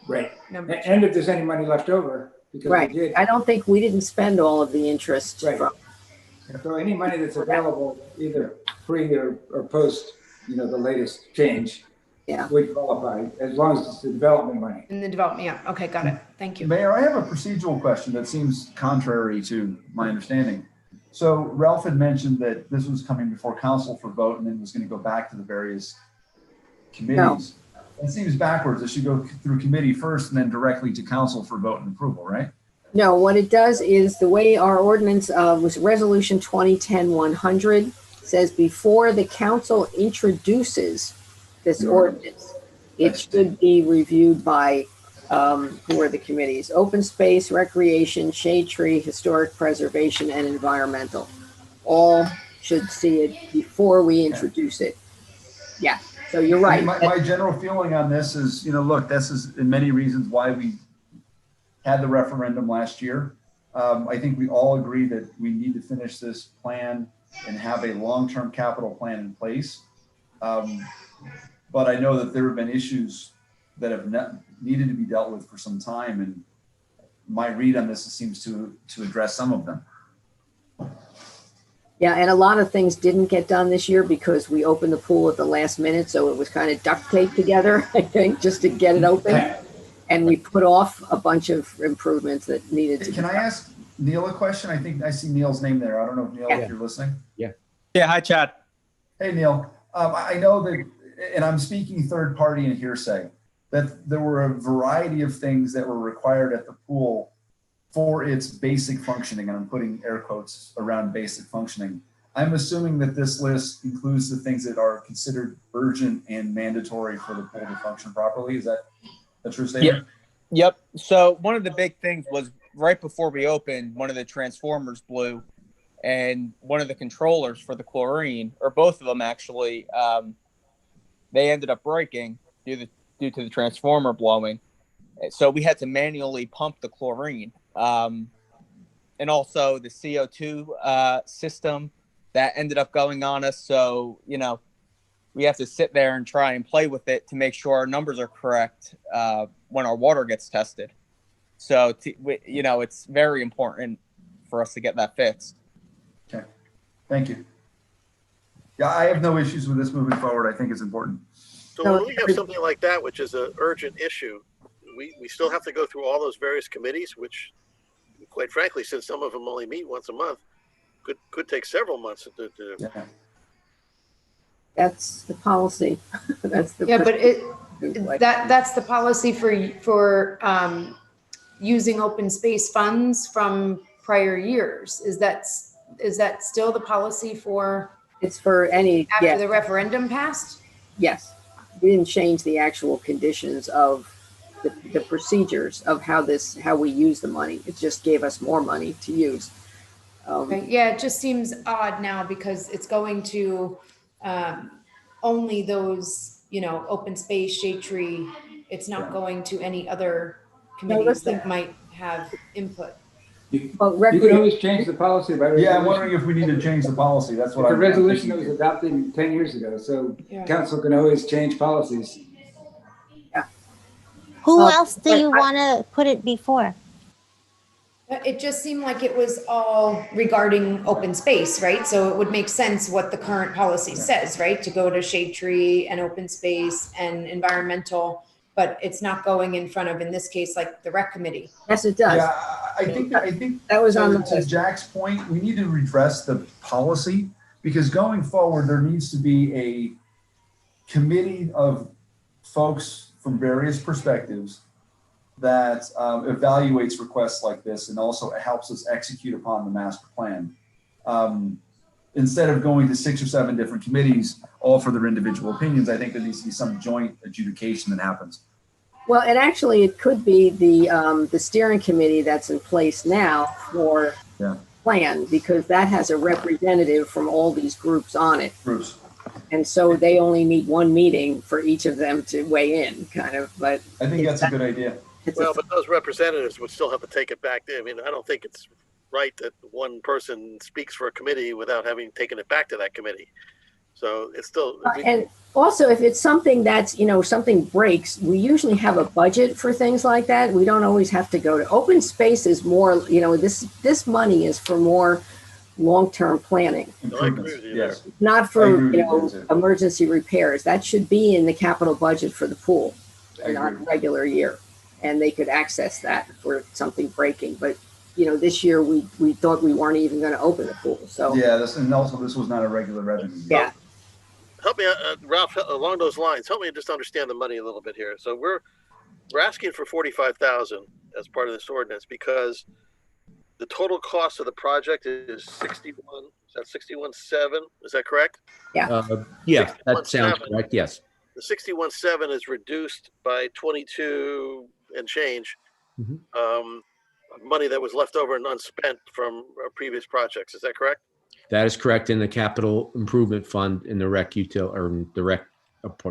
Right. Numbers. And if there's any money left over, because Right. we did. I don't think we didn't spend all of the interest Right. from. So any money that's available, either pre or post, the latest change, would qualify, as long as it's the development money. In the development, yeah. Okay, got it. Thank you. Mayor, I have a procedural question that seems contrary to my understanding. So Ralph had mentioned that this was coming before council for vote and then was going to go back to the various committees. No. It seems backwards. It should go through committee first and then directly to council for vote and approval, right? No, what it does is the way our ordinance was resolution 2010-100 says before the council introduces this ordinance, it should be reviewed by who are the committees: open space, recreation, shade tree, historic preservation, and environmental. All should see it before we introduce it. Yeah, so you're right. My general feeling on this is, look, this is in many reasons why we had the referendum last year. I think we all agree that we need to finish this plan and have a long-term capital plan in place. But I know that there have been issues that have needed to be dealt with for some time, and my read on this seems to address some of them. Yeah, and a lot of things didn't get done this year because we opened the pool at the last minute, so it was kind of duct taped together, I think, just to get it open. And we put off a bunch of improvements that needed to. Can I ask Neil a question? I think I see Neil's name there. I don't know if Neil, if you're listening. Yeah. Yeah. Hi, Chad. Hey, Neil. I know that, and I'm speaking third party and hearsay, that there were a variety of things that were required at the pool for its basic functioning, and I'm putting air quotes around basic functioning. I'm assuming that this list includes the things that are considered urgent and mandatory for the pool to function properly. Is that a true statement? Yep. So one of the big things was right before we opened, one of the transformers blew, and one of the controllers for the chlorine, or both of them actually, they ended up breaking due to the transformer blowing. So we had to manually pump the chlorine. And also the CO2 system that ended up going on us. So, we have to sit there and try and play with it to make sure our numbers are correct when our water gets tested. So, it's very important for us to get that fixed. Okay. Thank you. Yeah, I have no issues with this moving forward. I think it's important. So when we have something like that, which is an urgent issue, we still have to go through all those various committees, which, quite frankly, since some of them only meet once a month, could take several months to do. Yeah. That's the policy. That's the but that's the policy for using open space funds from prior years. Is that still the policy for? It's for any after the referendum passed. Yes, we didn't change the actual conditions of the procedures of how we use the money. It just gave us more money to use. Okay. Yeah, it just seems odd now because it's going to only those, open space, shade tree. It's not going to any other committees that might have input. You can always change the policy by resolution. Yeah, I'm wondering if we need to change the policy. That's what it's I'm a resolution thinking. that was adopted 10 years ago, so council can always change policies. Yeah. Who else do you want to put it before? It just seemed like it was all regarding open space, right? So it would make sense what the current policy says, right? To go to shade tree and open space and environmental, but it's not going in front of, in this case, like the rec committee. Yes, it does. Yeah, I think that was on to Jack's point. We need to redress the policy because going forward, there needs to be a committee of folks from various perspectives that evaluates requests like this and also helps us execute upon the master plan. Instead of going to 6 or 7 different committees, all for their individual opinions, I think there needs to be some joint adjudication that happens. Well, and actually it could be the steering committee that's in place now for plan, because that has a representative from all these groups on it. Bruce. And so they only need one meeting for each of them to weigh in, kind of, but. I think that's a good idea. Well, but those representatives would still have to take it back. I mean, I don't think it's right that one person speaks for a committee without having taken it back to that committee. So it's still. And also, if it's something that's, something breaks, we usually have a budget for things like that. We don't always have to go to open space is more, this money is for more long-term planning. No, I agree with you there. Yes. Not I for, agree with you. emergency repairs. That should be in the capital budget for the pool, I not agree. regular year. And they could access that for something breaking. But, this year we thought we weren't even going to open the pool. So Yeah, and also this was not a regular revenue. yeah. Help me, Ralph, along those lines. Help me just understand the money a little bit here. So we're asking for 45,000 as part of this ordinance because the total cost of the project is 61. Is that 61.7? Is that correct? Yeah. Yeah, that sounds 61.7. correct. Yes. The 61.7 is reduced by 22 and change. Money that was left over and unspent from previous projects. Is that correct? That is correct in the capital improvement fund in the rec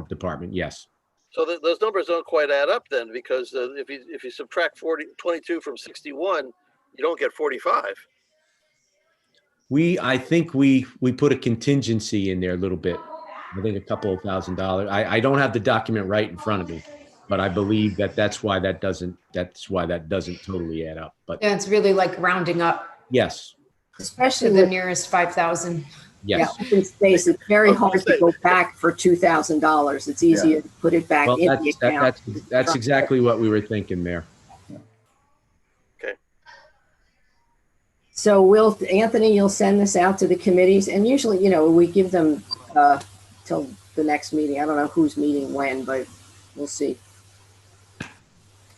department. Yes. So those numbers don't quite add up then, because if you subtract 22 from 61, you don't get 45. I think we put a contingency in there a little bit. I think a couple of $1,000. I don't have the document right in front of me, but I believe that's why that doesn't totally add up. But Yeah, it's really like rounding up, yes. Especially to the with nearest 5,000. Yes. Yeah, open space. It's very hard to go back for $2,000. It's easier to put it back Well, in the account. that's exactly what we were thinking, Mayor. Okay. So Anthony, you'll send this out to the committees, and usually, we give them till the next meeting. I don't know who's meeting when, but we'll see.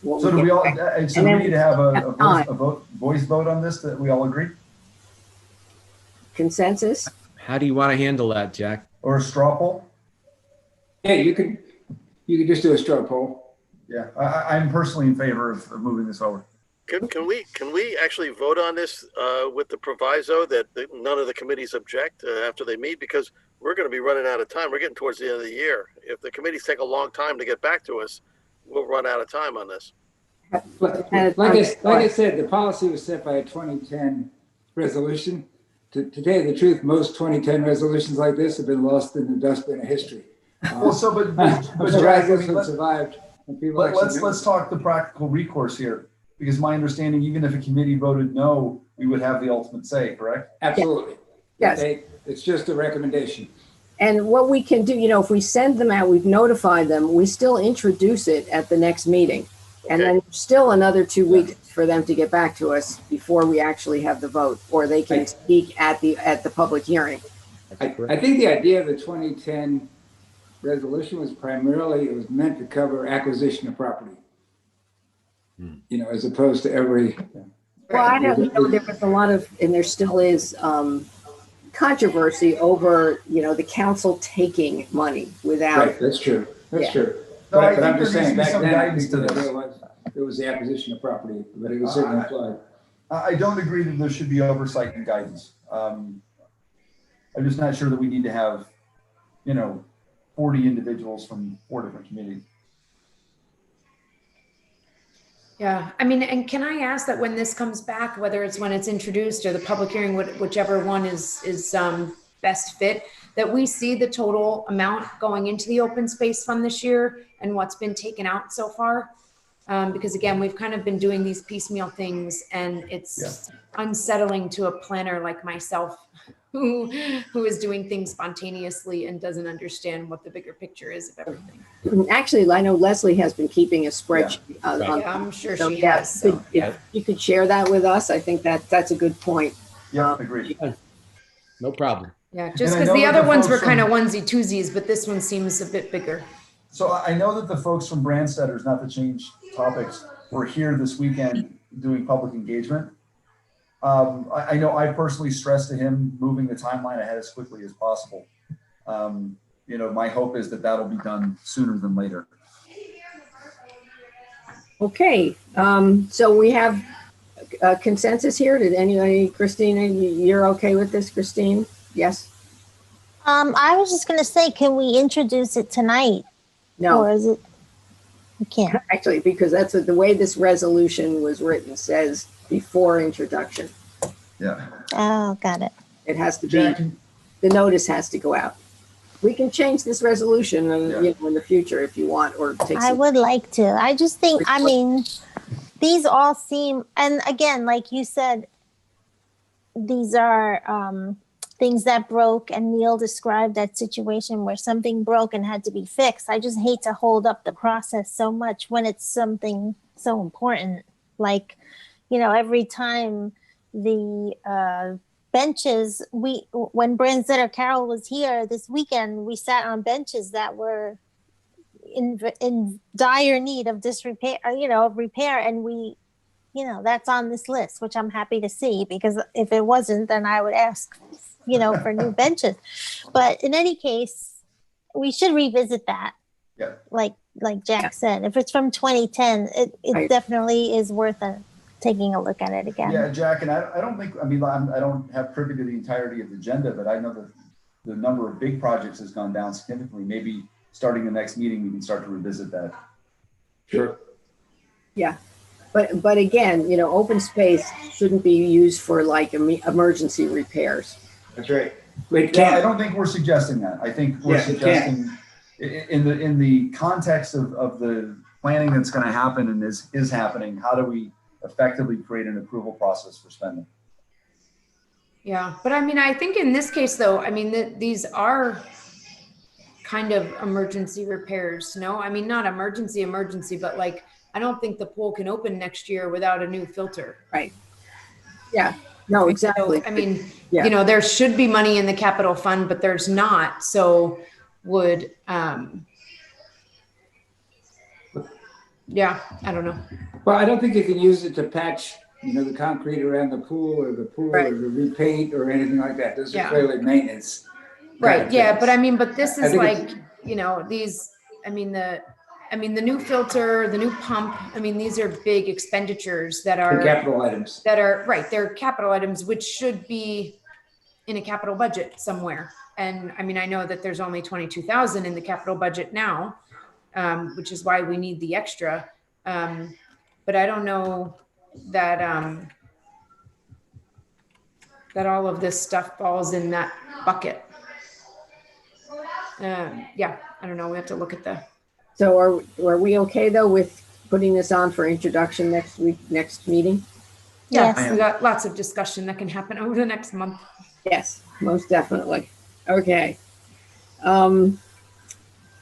So do we all? So we need to have a voice vote on this that we all agree. Consensus? How do you want to handle that, Jack? Or a straw poll? Yeah, you could just do a straw poll. Yeah, I'm personally in favor of moving this over. Can we actually vote on this with the proviso that none of the committees object after they meet? Because we're going to be running out of time. We're getting towards the end of the year. If the committees take a long time to get back to us, we'll run out of time on this. Like I said, the policy was set by a 2010 resolution. To tell you the truth, most 2010 resolutions like this have been lost in the dustbin of history. Well, so but Jack, survived. Let's talk the practical recourse here, because my understanding, even if a committee voted no, we would have the ultimate say. Correct? Absolutely. Yes. It's just a recommendation. And what we can do, if we send them out, we've notified them, we still introduce it at the next meeting. And then still another 2 weeks for them to get back to us before we actually have the vote, or they can speak at the public hearing. I think the idea of the 2010 resolution was primarily, it was meant to cover acquisition of property. As opposed to every. Well, I don't know, there was a lot of, and there still is, controversy over, the council taking money without. Right, that's true. That's true. No, But I'm just saying, back some then, guidance to this. it was the acquisition of property, but it was certainly applied. I don't agree that there should be oversight and guidance. I'm just not sure that we need to have, 40 individuals from 4 different committees. Yeah, I mean, and can I ask that when this comes back, whether it's when it's introduced or the public hearing, whichever one is best fit, that we see the total amount going into the open space fund this year and what's been taken out so far? Because again, we've kind of been doing these piecemeal things, and it's unsettling to a planner like myself who is doing things spontaneously and doesn't understand what the bigger picture is of everything. Actually, I know Leslie has been keeping a spreadsheet. I'm sure she has. If you could share that with us, I think that's a good point. Yeah, agreed. No problem. Yeah, just because the other ones were kind of onesie twosies, but this one seems a bit bigger. So I know that the folks from Brandstedters, not to change topics, were here this weekend doing public engagement. I know I personally stressed to him moving the timeline ahead as quickly as possible. My hope is that that'll be done sooner than later. Okay, so we have a consensus here. Did anybody, Christina, you're okay with this, Christine? Yes? I was just going to say, can we introduce it tonight? No. Or is it? You can't. Actually, because that's the way this resolution was written says before introduction. Yeah. Oh, got it. It has to be, Jack, the notice has to go out. We can change this resolution in the future if you want, or take I some. would like to. I just think, I mean, these all seem, and again, like you said, these are things that broke, and Neil described that situation where something broke and had to be fixed. I just hate to hold up the process so much when it's something so important. Like, every time the benches, when Branzetta Carroll was here this weekend, we sat on benches that were in dire need of disrepair, of repair, and we, that's on this list, which I'm happy to see, because if it wasn't, then I would ask, for new benches. But in any case, we should revisit that. Yeah. Like Jack said, if it's from 2010, it definitely is worth taking a look at it again. Yeah, Jack, and I don't think, I don't have privy to the entirety of the agenda, but I know that the number of big projects has gone down significantly. Maybe starting the next meeting, we can start to revisit that. Sure. Yeah. But again, open space shouldn't be used for like emergency repairs. That's right. Wait, yeah, I don't think we're suggesting that. I think we're suggesting in the context of the planning that's going to happen and is happening, how do we effectively create an approval process for spending? Yeah, but I think in this case though, these are kind of emergency repairs, no? Not emergency, but like, I don't think the pool can open next year without a new filter. Right. Yeah, no, exactly. So, there should be money in the capital fund, but there's not. So would, yeah, I don't know. Well, I don't think you can use it to patch, the concrete around the pool or to repaint or anything like that. Those are clearly maintenance. Right. Yeah. But this is like, these, the new filter, the new pump, these are big expenditures that are capital items. They're capital items, which should be in a capital budget somewhere. And I know that there's only 22,000 in the capital budget now, which is why we need the extra. But I don't know that, that all of this stuff falls in that bucket. Yeah, I don't know. We have to look at the. So are we okay though with putting this on for introduction next meeting? Yeah, yes. We got lots of discussion that can happen over the next month. Yes, most definitely. Okay.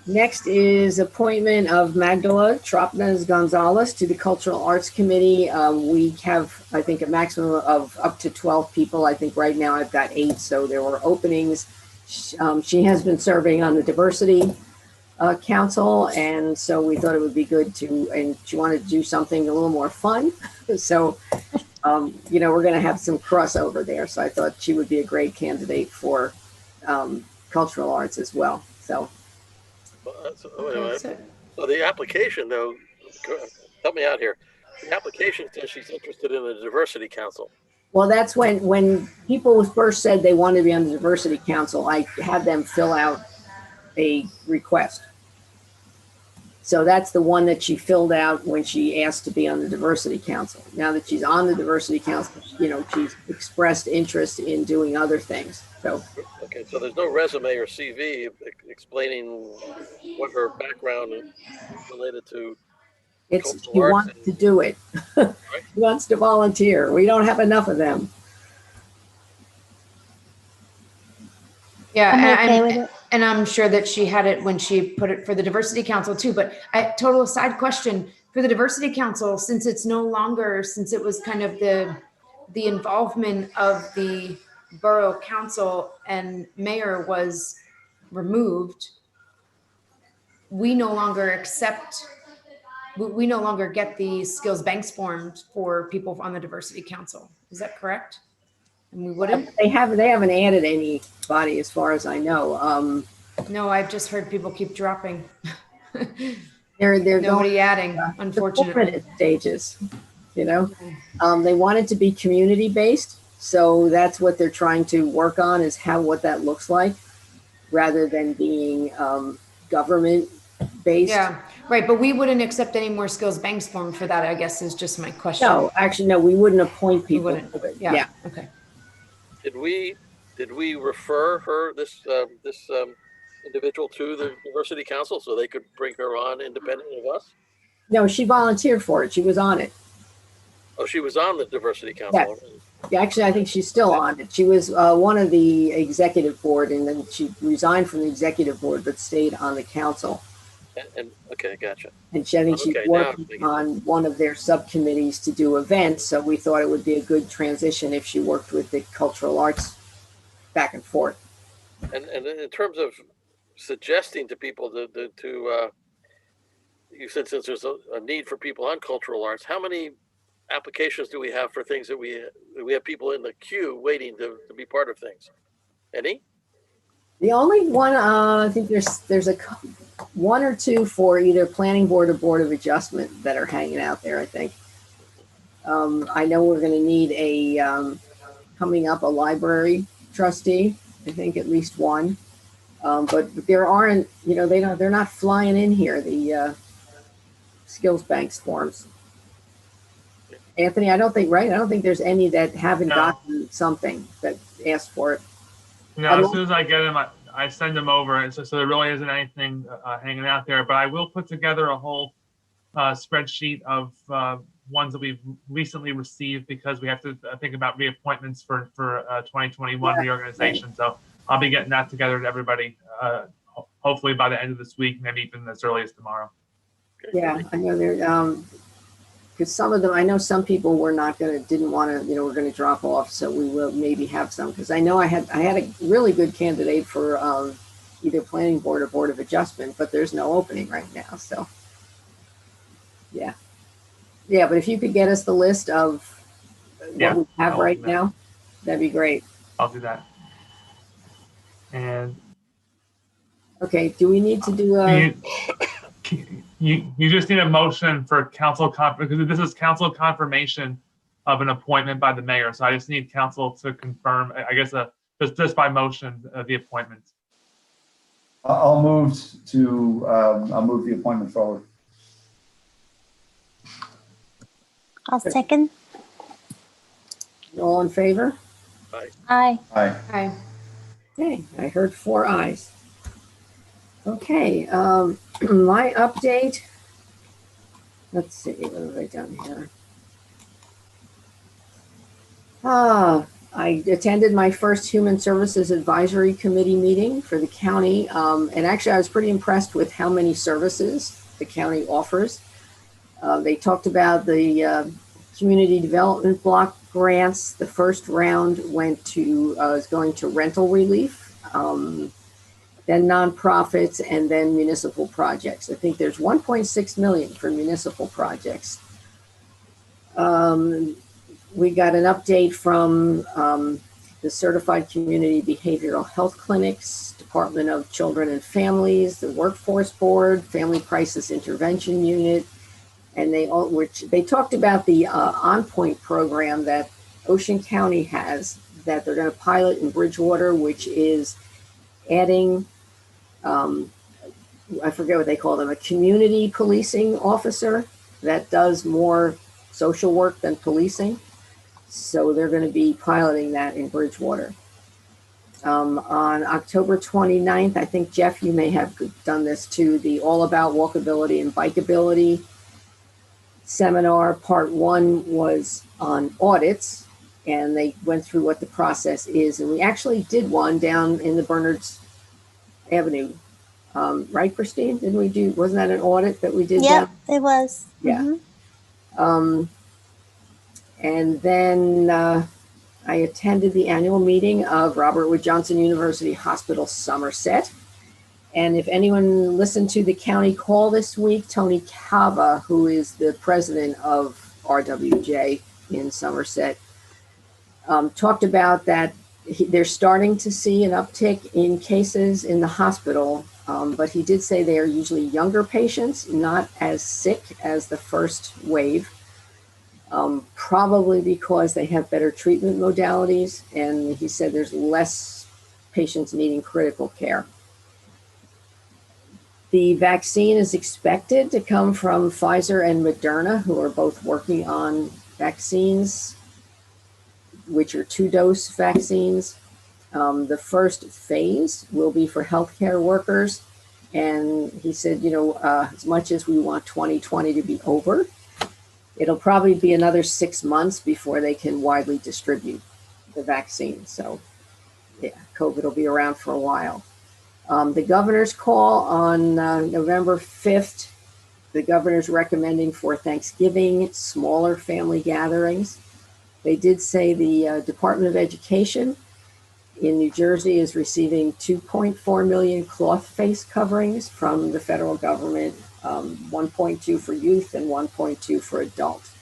Next is appointment of Magdala Tropnes Gonzalez to the Cultural Arts Committee. We have, I think, a maximum of up to 12 people. I think right now I've got 8, so there were openings. She has been serving on the Diversity Council, and so we thought it would be good and she wanted to do something a little more fun. So, we're going to have some crossover there. So I thought she would be a great candidate for cultural arts as well. So. So the application, though, help me out here. The application says she's interested in the Diversity Council. Well, that's when people first said they wanted to be on the Diversity Council, I had them fill out a request. So that's the one that she filled out when she asked to be on the Diversity Council. Now that she's on the Diversity Council, she's expressed interest in doing other things. So. Okay, so there's no resume or CV explaining what her background is related to. She wants to do it. Right? She wants to volunteer. We don't have enough of them. Yeah, and I'm sure that she had it when she put it for the Diversity Council too. But total side question for the Diversity Council, since it was kind of the involvement of the Borough Council and Mayor was removed, we no longer get the skills banks formed for people on the Diversity Council. Is that correct? And we wouldn't? They haven't added anybody as far as I know. No, I've just heard people keep dropping. They're nobody adding, unfortunately. Stages, They want it to be community based. So that's what they're trying to work on, is what that looks like rather than being government based. Yeah. Right, but we wouldn't accept any more skills banks form for that, I guess, is just my question. No, actually, no, we wouldn't appoint We people. wouldn't, to it. yeah, okay. Did we refer her, this individual, to the Diversity Council so they could bring her on independent of us? No, she volunteered for it. She was on it. Oh, she was on the Diversity Council Yes. already. Yeah, actually, I think she's still on it. She was one of the executive board, and then she resigned from the executive board, but stayed on the council. And okay, gotcha. And she, I think she's Okay, now working on one of their subcommittees to do events. So we thought it would be a good transition if she worked with the cultural arts back and forth. And in terms of suggesting to people you said since there's a need for people on cultural arts, how many applications do we have for things that we have people in the queue waiting to be part of things? Any? The only one, I think there's one or two for either planning board or board of adjustment that are hanging out there, I think. I know we're going to need coming up a library trustee, I think at least one. But there aren't, they're not flying in here, the skills banks forms. Anthony, I don't think there's any that haven't gotten something that asked for it. No, as soon as I get them, I send them over, and so there really isn't anything hanging out there. But I will put together a whole spreadsheet of ones that we've recently received, because we have to think about reappointments for 2021 reorganization. So I'll be getting that together to everybody, hopefully by the end of this week, maybe even as early as tomorrow. Yeah, I know there, because some of them, I know some people were didn't want to, were going to drop off. So we will maybe have some, because I know I had a really good candidate for either planning board or board of adjustment, but there's no opening right now. So yeah. Yeah, but if you could get us the list of what we have right now, that'd be great. I'll do that. And okay, do we need to do a? You just need a motion for council because this is council confirmation of an appointment by the mayor. So I just need council to confirm, I guess, just by motion, the appointment. I'll move the appointment forward. I'll second. All in favor? Aye. Aye. Aye. Aye. Okay, I heard 4 ayes. Okay, my update. Let's see, what have I done here? I attended my first Human Services Advisory Committee meeting for the county. And actually, I was pretty impressed with how many services the county offers. They talked about the community development block grants. The first round is going to rental relief, then nonprofits, and then municipal projects. I think there's 1.6 million for municipal projects. We got an update from the Certified Community Behavioral Health Clinics, Department of Children and Families, the Workforce Board, Family Crisis Intervention Unit, and they talked about the On Point program that Ocean County has that they're going to pilot in Bridgewater, which is adding, I forget what they call them, a community policing officer that does more social work than policing. So they're going to be piloting that in Bridgewater. On October 29th, I think, Jeff, you may have done this too, the All About Walkability and Bikeability seminar. Part 1 was on audits, and they went through what the process is. And we actually did one down in the Bernards Avenue. Right, Christine? Wasn't that an audit that we did? Yep, it was. Yeah. Mm-hmm. And then I attended the annual meeting of Robert Wood Johnson University Hospital Somerset. And if anyone listened to the county call this week, Tony Cava, who is the president of RWJ in Somerset, talked about that they're starting to see an uptick in cases in the hospital, but he did say they are usually younger patients, not as sick as the first wave. Probably because they have better treatment modalities, and he said there's less patients needing critical care. The vaccine is expected to come from Pfizer and Moderna, who are both working on vaccines, which are 2-dose vaccines. The first phase will be for healthcare workers. And he said, as much as we want 2020 to be over, it'll probably be another 6 months before they can widely distribute the vaccine. So, yeah, COVID will be around for a while. The governor's call on November 5th, the governor's recommending for Thanksgiving, smaller family gatherings. They did say the Department of Education in New Jersey is receiving 2.4 million cloth face coverings from the federal government, 1.2 for youth and 1.2 for adults.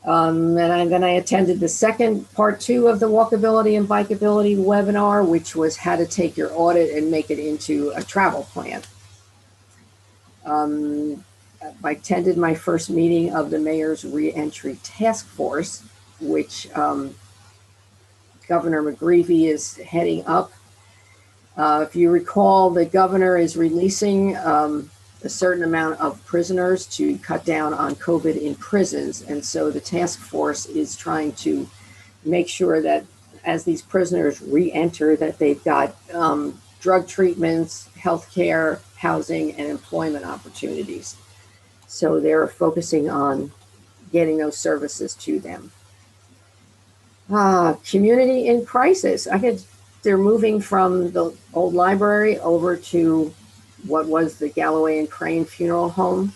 Then I attended the second part 2 of the walkability and bikeability webinar, which was how to take your audit and make it into a travel plan. I attended my first meeting of the Mayor's Reentry Task Force, which Governor McGreevey is heading up. If you recall, the governor is releasing a certain amount of prisoners to cut down on COVID in prisons. And so the task force is trying to make sure that as these prisoners re-enter, that they've got drug treatments, healthcare, housing, and employment opportunities. So they're focusing on getting those services to them. Community in crisis. They're moving from the old library over to what was the Galloway and Crane Funeral Home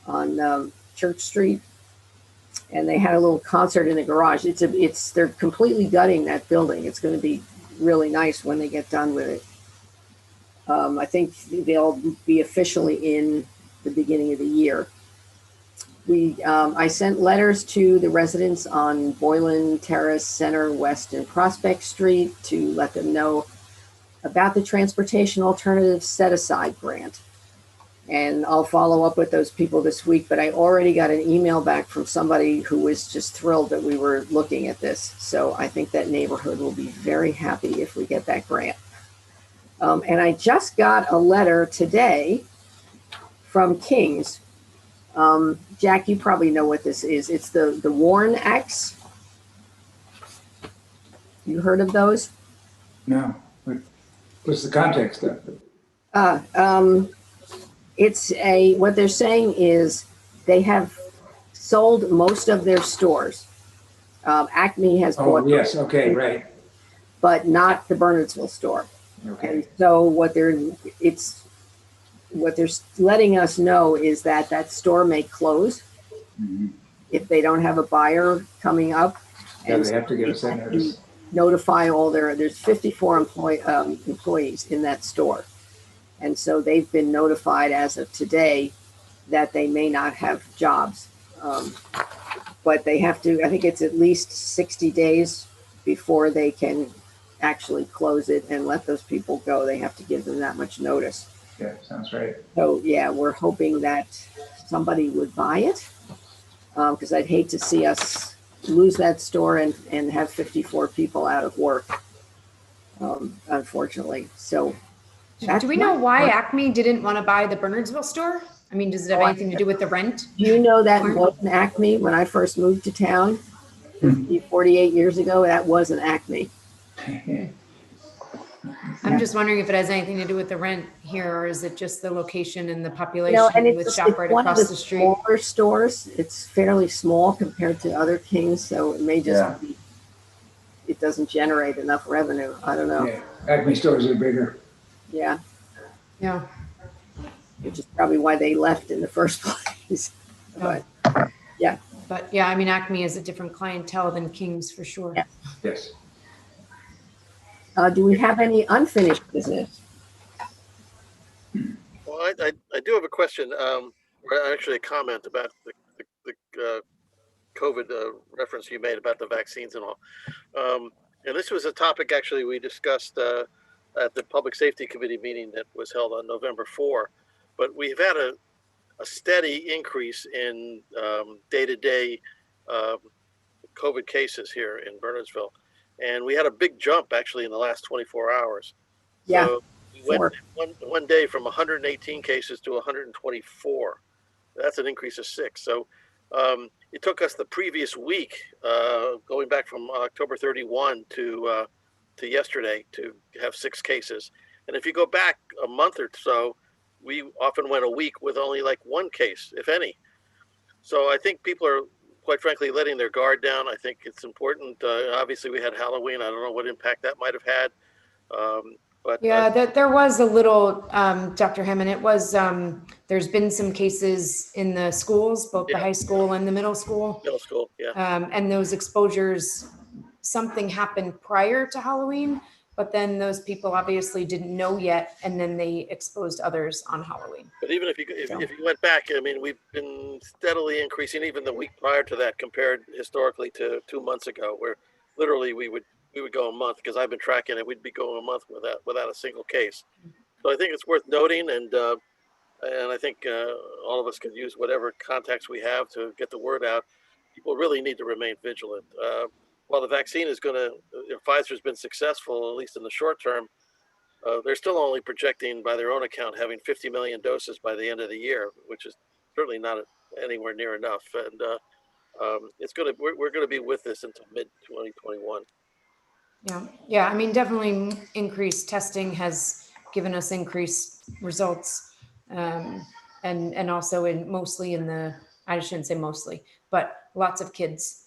on Church Street. And they had a little concert in the garage. They're completely gutting that building. It's going to be really nice when they get done with it. I think they'll be officially in the beginning of the year. I sent letters to the residents on Boylan Terrace, Center, West, and Prospect Street to let them know about the Transportation Alternatives Set-Aside Grant. And I'll follow up with those people this week, but I already got an email back from somebody who was just thrilled that we were looking at this. So I think that neighborhood will be very happy if we get that grant. And I just got a letter today from King's. Jack, you probably know what this is. It's the Warren Acts. You heard of those? No. What's the context of it? What they're saying is they have sold most of their stores. Acme has bought. Oh, yes. Okay, right. But not the Bernardsville store. Okay. And so what they're letting us know is that store may close if they don't have a buyer coming up. Yeah, and they have to give us that notice. Notify there's 54 employees in that store. And so they've been notified as of today that they may not have jobs. But they have to, I think it's at least 60 days before they can actually close it and let those people go. They have to give them that much notice. Yeah, sounds right. So yeah, we're hoping that somebody would buy it, because I'd hate to see us lose that store and have 54 people out of work, unfortunately. So do we know why Acme didn't want to buy the Bernardsville store? I mean, does it have anything to do with the rent? Do you know that wasn't Acme when I first moved to town 48 years ago? That wasn't Acme. I'm just wondering if it has anything to do with the rent here, or is it just the location and the population with it's ShopRite one across of the street? Smaller stores. It's fairly small compared to other Kings, so it may just be it doesn't generate enough revenue. I don't know. Yeah. Acme stores are bigger. Yeah. Yeah. Which is probably why they left in the first place. But yeah. But yeah, I mean, Acme is a different clientele than King's for sure. Yeah. Yes. Do we have any unfinished business? Well, I do have a question, or actually a comment about the COVID reference you made about the vaccines and all. And this was a topic actually we discussed at the Public Safety Committee meeting that was held on November 4. But we've had a steady increase in day-to-day COVID cases here in Bernardsville. And we had a big jump actually in the last 24 hours. Yeah. So 4. one day from 118 cases to 124. That's an increase of 6. So it took us the previous week, going back from October 31 to yesterday, to have 6 cases. And if you go back a month or so, we often went a week with only like 1 case, if any. So I think people are, quite frankly, letting their guard down. I think it's important. Obviously, we had Halloween. I don't know what impact that might have had. But yeah, there was a little, Dr. Hammond, it was, there's been some cases in the schools, both the high school and the middle school. Middle school, yeah. And those exposures, something happened prior to Halloween, but then those people obviously didn't know yet, and then they exposed others on Halloween. But even if you went back, I mean, we've been steadily increasing even the week prior to that, compared historically to 2 months ago, where literally we would go a month, because I've been tracking it. We'd be going a month without a single case. So I think it's worth noting, and I think all of us could use whatever contacts we have to get the word out. People really need to remain vigilant. While the vaccine is going to, Pfizer's been successful, at least in the short term, they're still only projecting, by their own account, having 50 million doses by the end of the year, which is certainly not anywhere near enough. And we're going to be with this until mid 2021. Yeah. I mean, definitely increased testing has given us increased results, and also mostly in the, I shouldn't say mostly, but lots of kids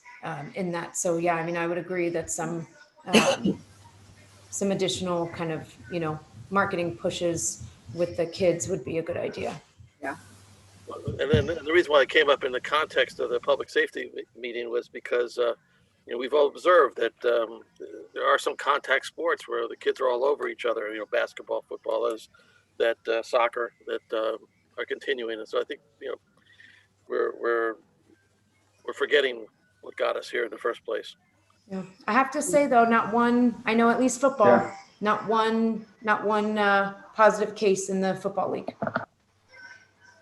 in that. So yeah, I mean, I would agree that some additional kind of, marketing pushes with the kids would be a good idea. Yeah. And then the reason why it came up in the context of the public safety meeting was because we've all observed that there are some contact sports where the kids are all over each other. Basketball, football, that soccer that are continuing, and so I think we're forgetting what got us here in the first place. Yeah, I have to say though, I know at least football, not one positive case in the football league.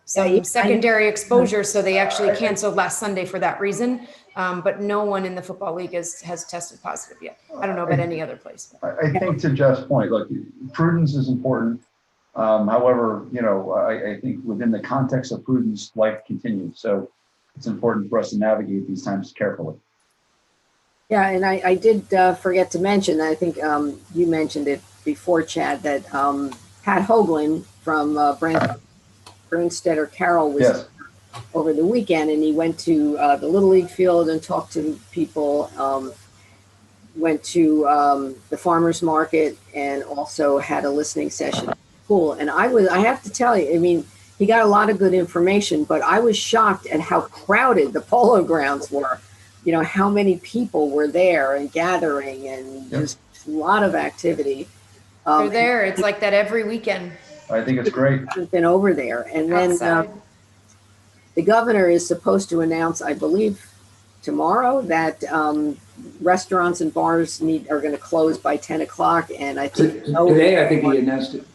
Some secondary exposure, so they actually canceled last Sunday for that reason. But no one in the football league has tested positive yet. I don't know about any other place. I think to Jeff's point, look, prudence is important. However, I think within the context of prudence, life continues. So it's important for us to navigate these times carefully. Yeah, and I did forget to mention, I think you mentioned it before, Chad, that Pat Hoagland from Bernstetter Carroll was over the weekend, and he went to the Little League field and talked to people, went to the farmer's market, and also had a listening session. Cool. And I have to tell you, I mean, he got a lot of good information, but I was shocked at how crowded the polo grounds were. How many people were there and gathering, and just a lot of activity. They're there. It's like that every weekend. I think it's great. I've been over there. And then the governor is supposed to announce, I believe, tomorrow that restaurants and bars are going to close by 10 o'clock. And I think today, I think he announced it.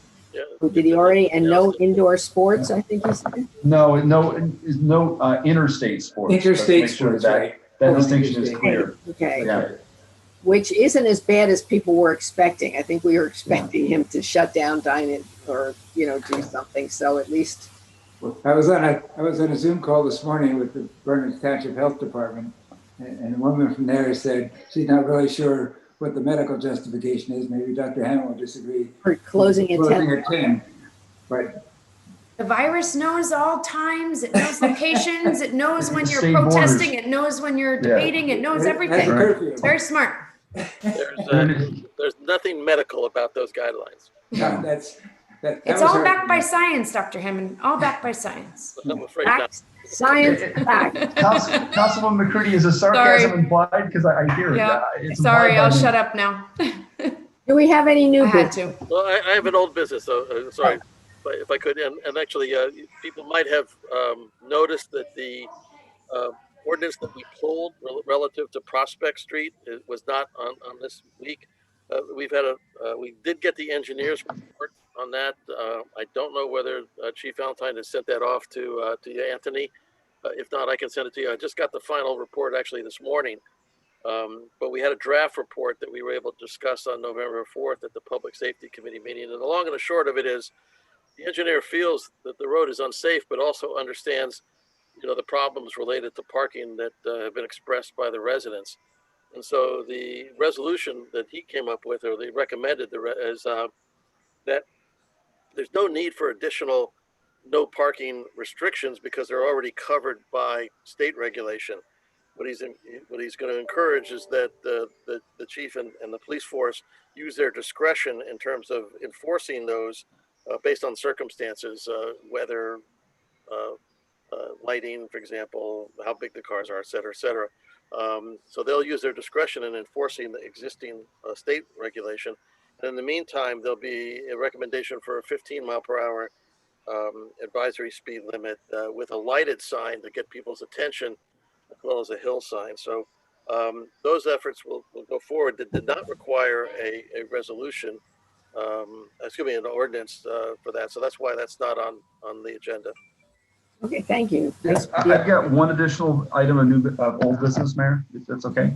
Did he already? And no indoor sports, I think he said? No interstate sports. Interstate sports, right. That distinction is clear. Okay. Yeah. Which isn't as bad as people were expecting. I think we were expecting him to shut down dining or, do something. So at least. I was on a Zoom call this morning with the Berners Township Health Department, and a woman from there said she's not really sure what the medical justification is. Maybe Dr. Hammond will disagree. For closing at 10. But the virus knows all times. It knows locations. It knows when you're State protesting. borders. It knows when you're debating. It knows everything. It's very smart. There's nothing medical about those guidelines. No, it's all backed by science, Dr. Hammond. All backed by science. I'm afraid not. Science fact. Councilwoman McCready, is a sarcasm implied? Because I hear it. Yeah. It's Sorry, I'll shut up now. Do we have any new I had business? to. Well, I have an old business, so sorry. If I could, and actually, people might have noticed that the ordinance that we pulled relative to Prospect Street was not on this week. We did get the engineer's report on that. I don't know whether Chief Valentine has sent that off to Anthony. If not, I can send it to you. I just got the final report actually this morning. But we had a draft report that we were able to discuss on November 4th at the Public Safety Committee meeting. And the long and the short of it is the engineer feels that the road is unsafe, but also understands, the problems related to parking that have been expressed by the residents. And so the resolution that he came up with, or they recommended, is that there's no need for additional no parking restrictions because they're already covered by state regulation. What he's going to encourage is that the chief and the police force use their discretion in terms of enforcing those based on circumstances, weather, lighting, for example, how big the cars are, et cetera, et cetera. So they'll use their discretion in enforcing the existing state regulation. And in the meantime, there'll be a recommendation for a 15-mile-per-hour advisory speed limit with a lighted sign to get people's attention, as well as a hill sign. So those efforts will go forward. That did not require a resolution, an ordinance for that. So that's why that's not on the agenda. Okay, thank you. Yes, I've got one additional item of old business, Mayor, if that's okay.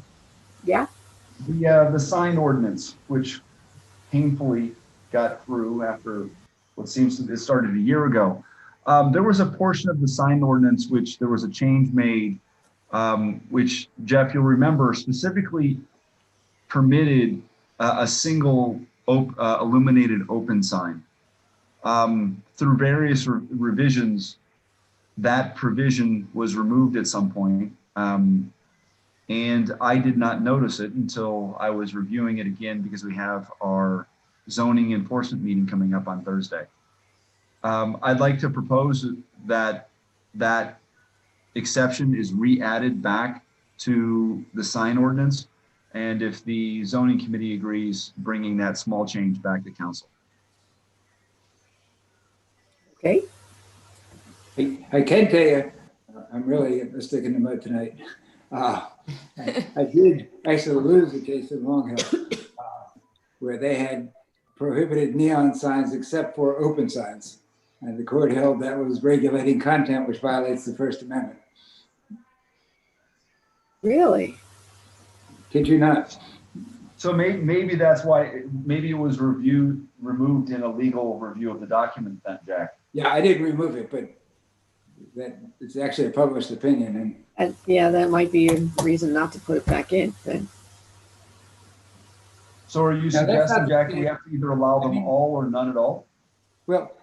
Yeah. The sign ordinance, which painfully got through after what seems to have started a year ago. There was a portion of the sign ordinance which there was a change made, which, Jeff, you'll remember, specifically permitted a single illuminated open sign. Through various revisions, that provision was removed at some point, and I did not notice it until I was reviewing it again because we have our zoning enforcement meeting coming up on Thursday. I'd like to propose that that exception is re-added back to the sign ordinance, and if the zoning committee agrees, bringing that small change back to council. Okay. I can tell you, I'm really a stick in the mud tonight. I did actually lose a case in Long Hill where they had prohibited neon signs except for open signs. And the court held that was regulating content, which violates the First Amendment. Really? Kid you not. So maybe that's why, maybe it was removed in a legal review of the document then, Jack. Yeah, I didn't remove it, but that it's actually a published opinion. And yeah, that might be a reason not to put it back in then. So are you suggesting, Jack, we have to either allow them all or none at all? Well,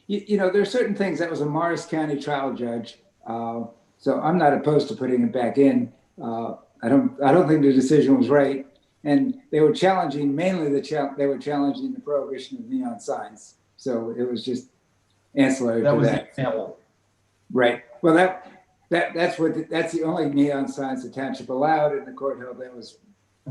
you know, there are certain things that was a Morris County trial judge. So I'm not opposed to putting it back in. I don't think the decision was right. And they were challenging, mainly they were challenging the prohibition of neon signs. So it was just ancillary to that. That was the example. Right. Well, that's the only neon signs the township allowed, and the court held that was,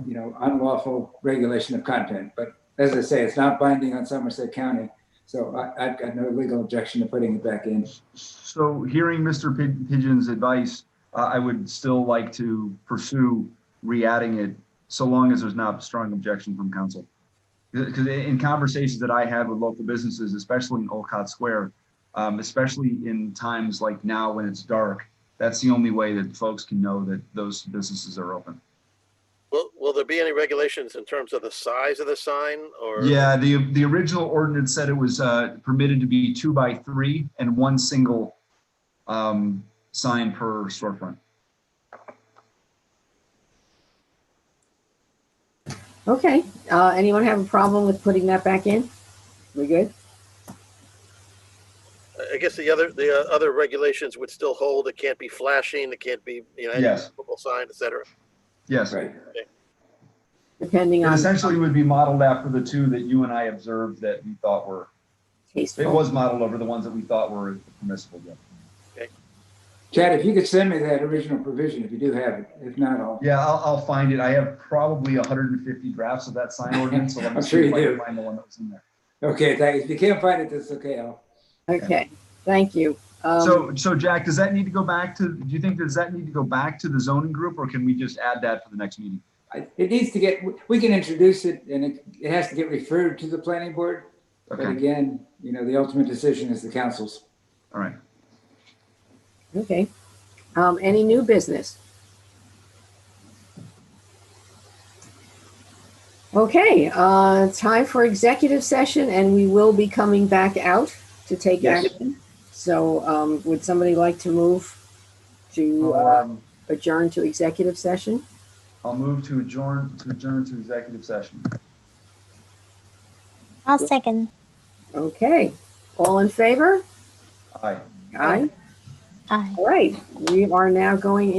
you know, unlawful regulation of content. But as I say, it's not binding on Somerset County, so I've got no legal objection to putting it back in. So hearing Mr. Pigeon's advice, I would still like to pursue re-adding it so long as there's not a strong objection from council. Because in conversations that I have with local businesses, especially in Olcott Square, especially in times like now when it's dark, that's the only way that folks can know that those businesses are open. Will there be any regulations in terms of the size of the sign, or? Yeah, the original ordinance said it was permitted to be 2 by 3 and one single sign per storefront. Okay. Anyone have a problem with putting that back in? We good? I guess the other regulations would still hold. It can't be flashing. It can't be, you know, any Yes. visible sign, et cetera. Yes. Right. Okay. Depending It on essentially would be modeled after the two that you and I observed that we thought were. tasteful. It was modeled over the ones that we thought were permissible. Yeah. Okay. Chad, if you could send me that original provision, if you do have it. If not, I'll find it. I have probably 150 drafts of that sign ordinance, so let me I'm see sure if you I do. can find the one that was in there. Okay, thanks. If you can't find it, that's okay. Okay. Thank you. So Jack, does that need to go back to? Do you think does that need to go back to the zoning group, or can we just add that for the next meeting? It needs to get. We can introduce it, and it has to get referred to the planning board. Okay. But again, you know, the ultimate decision is the council's. All right. Okay. Any new business? Okay, time for executive session, and we will be coming back out to take Yes. action. So would somebody like to move to adjourn to executive session? I'll move to adjourn to executive session. I'll second. Okay, all in favor? Aye. Aye. Aye. All right, we are now going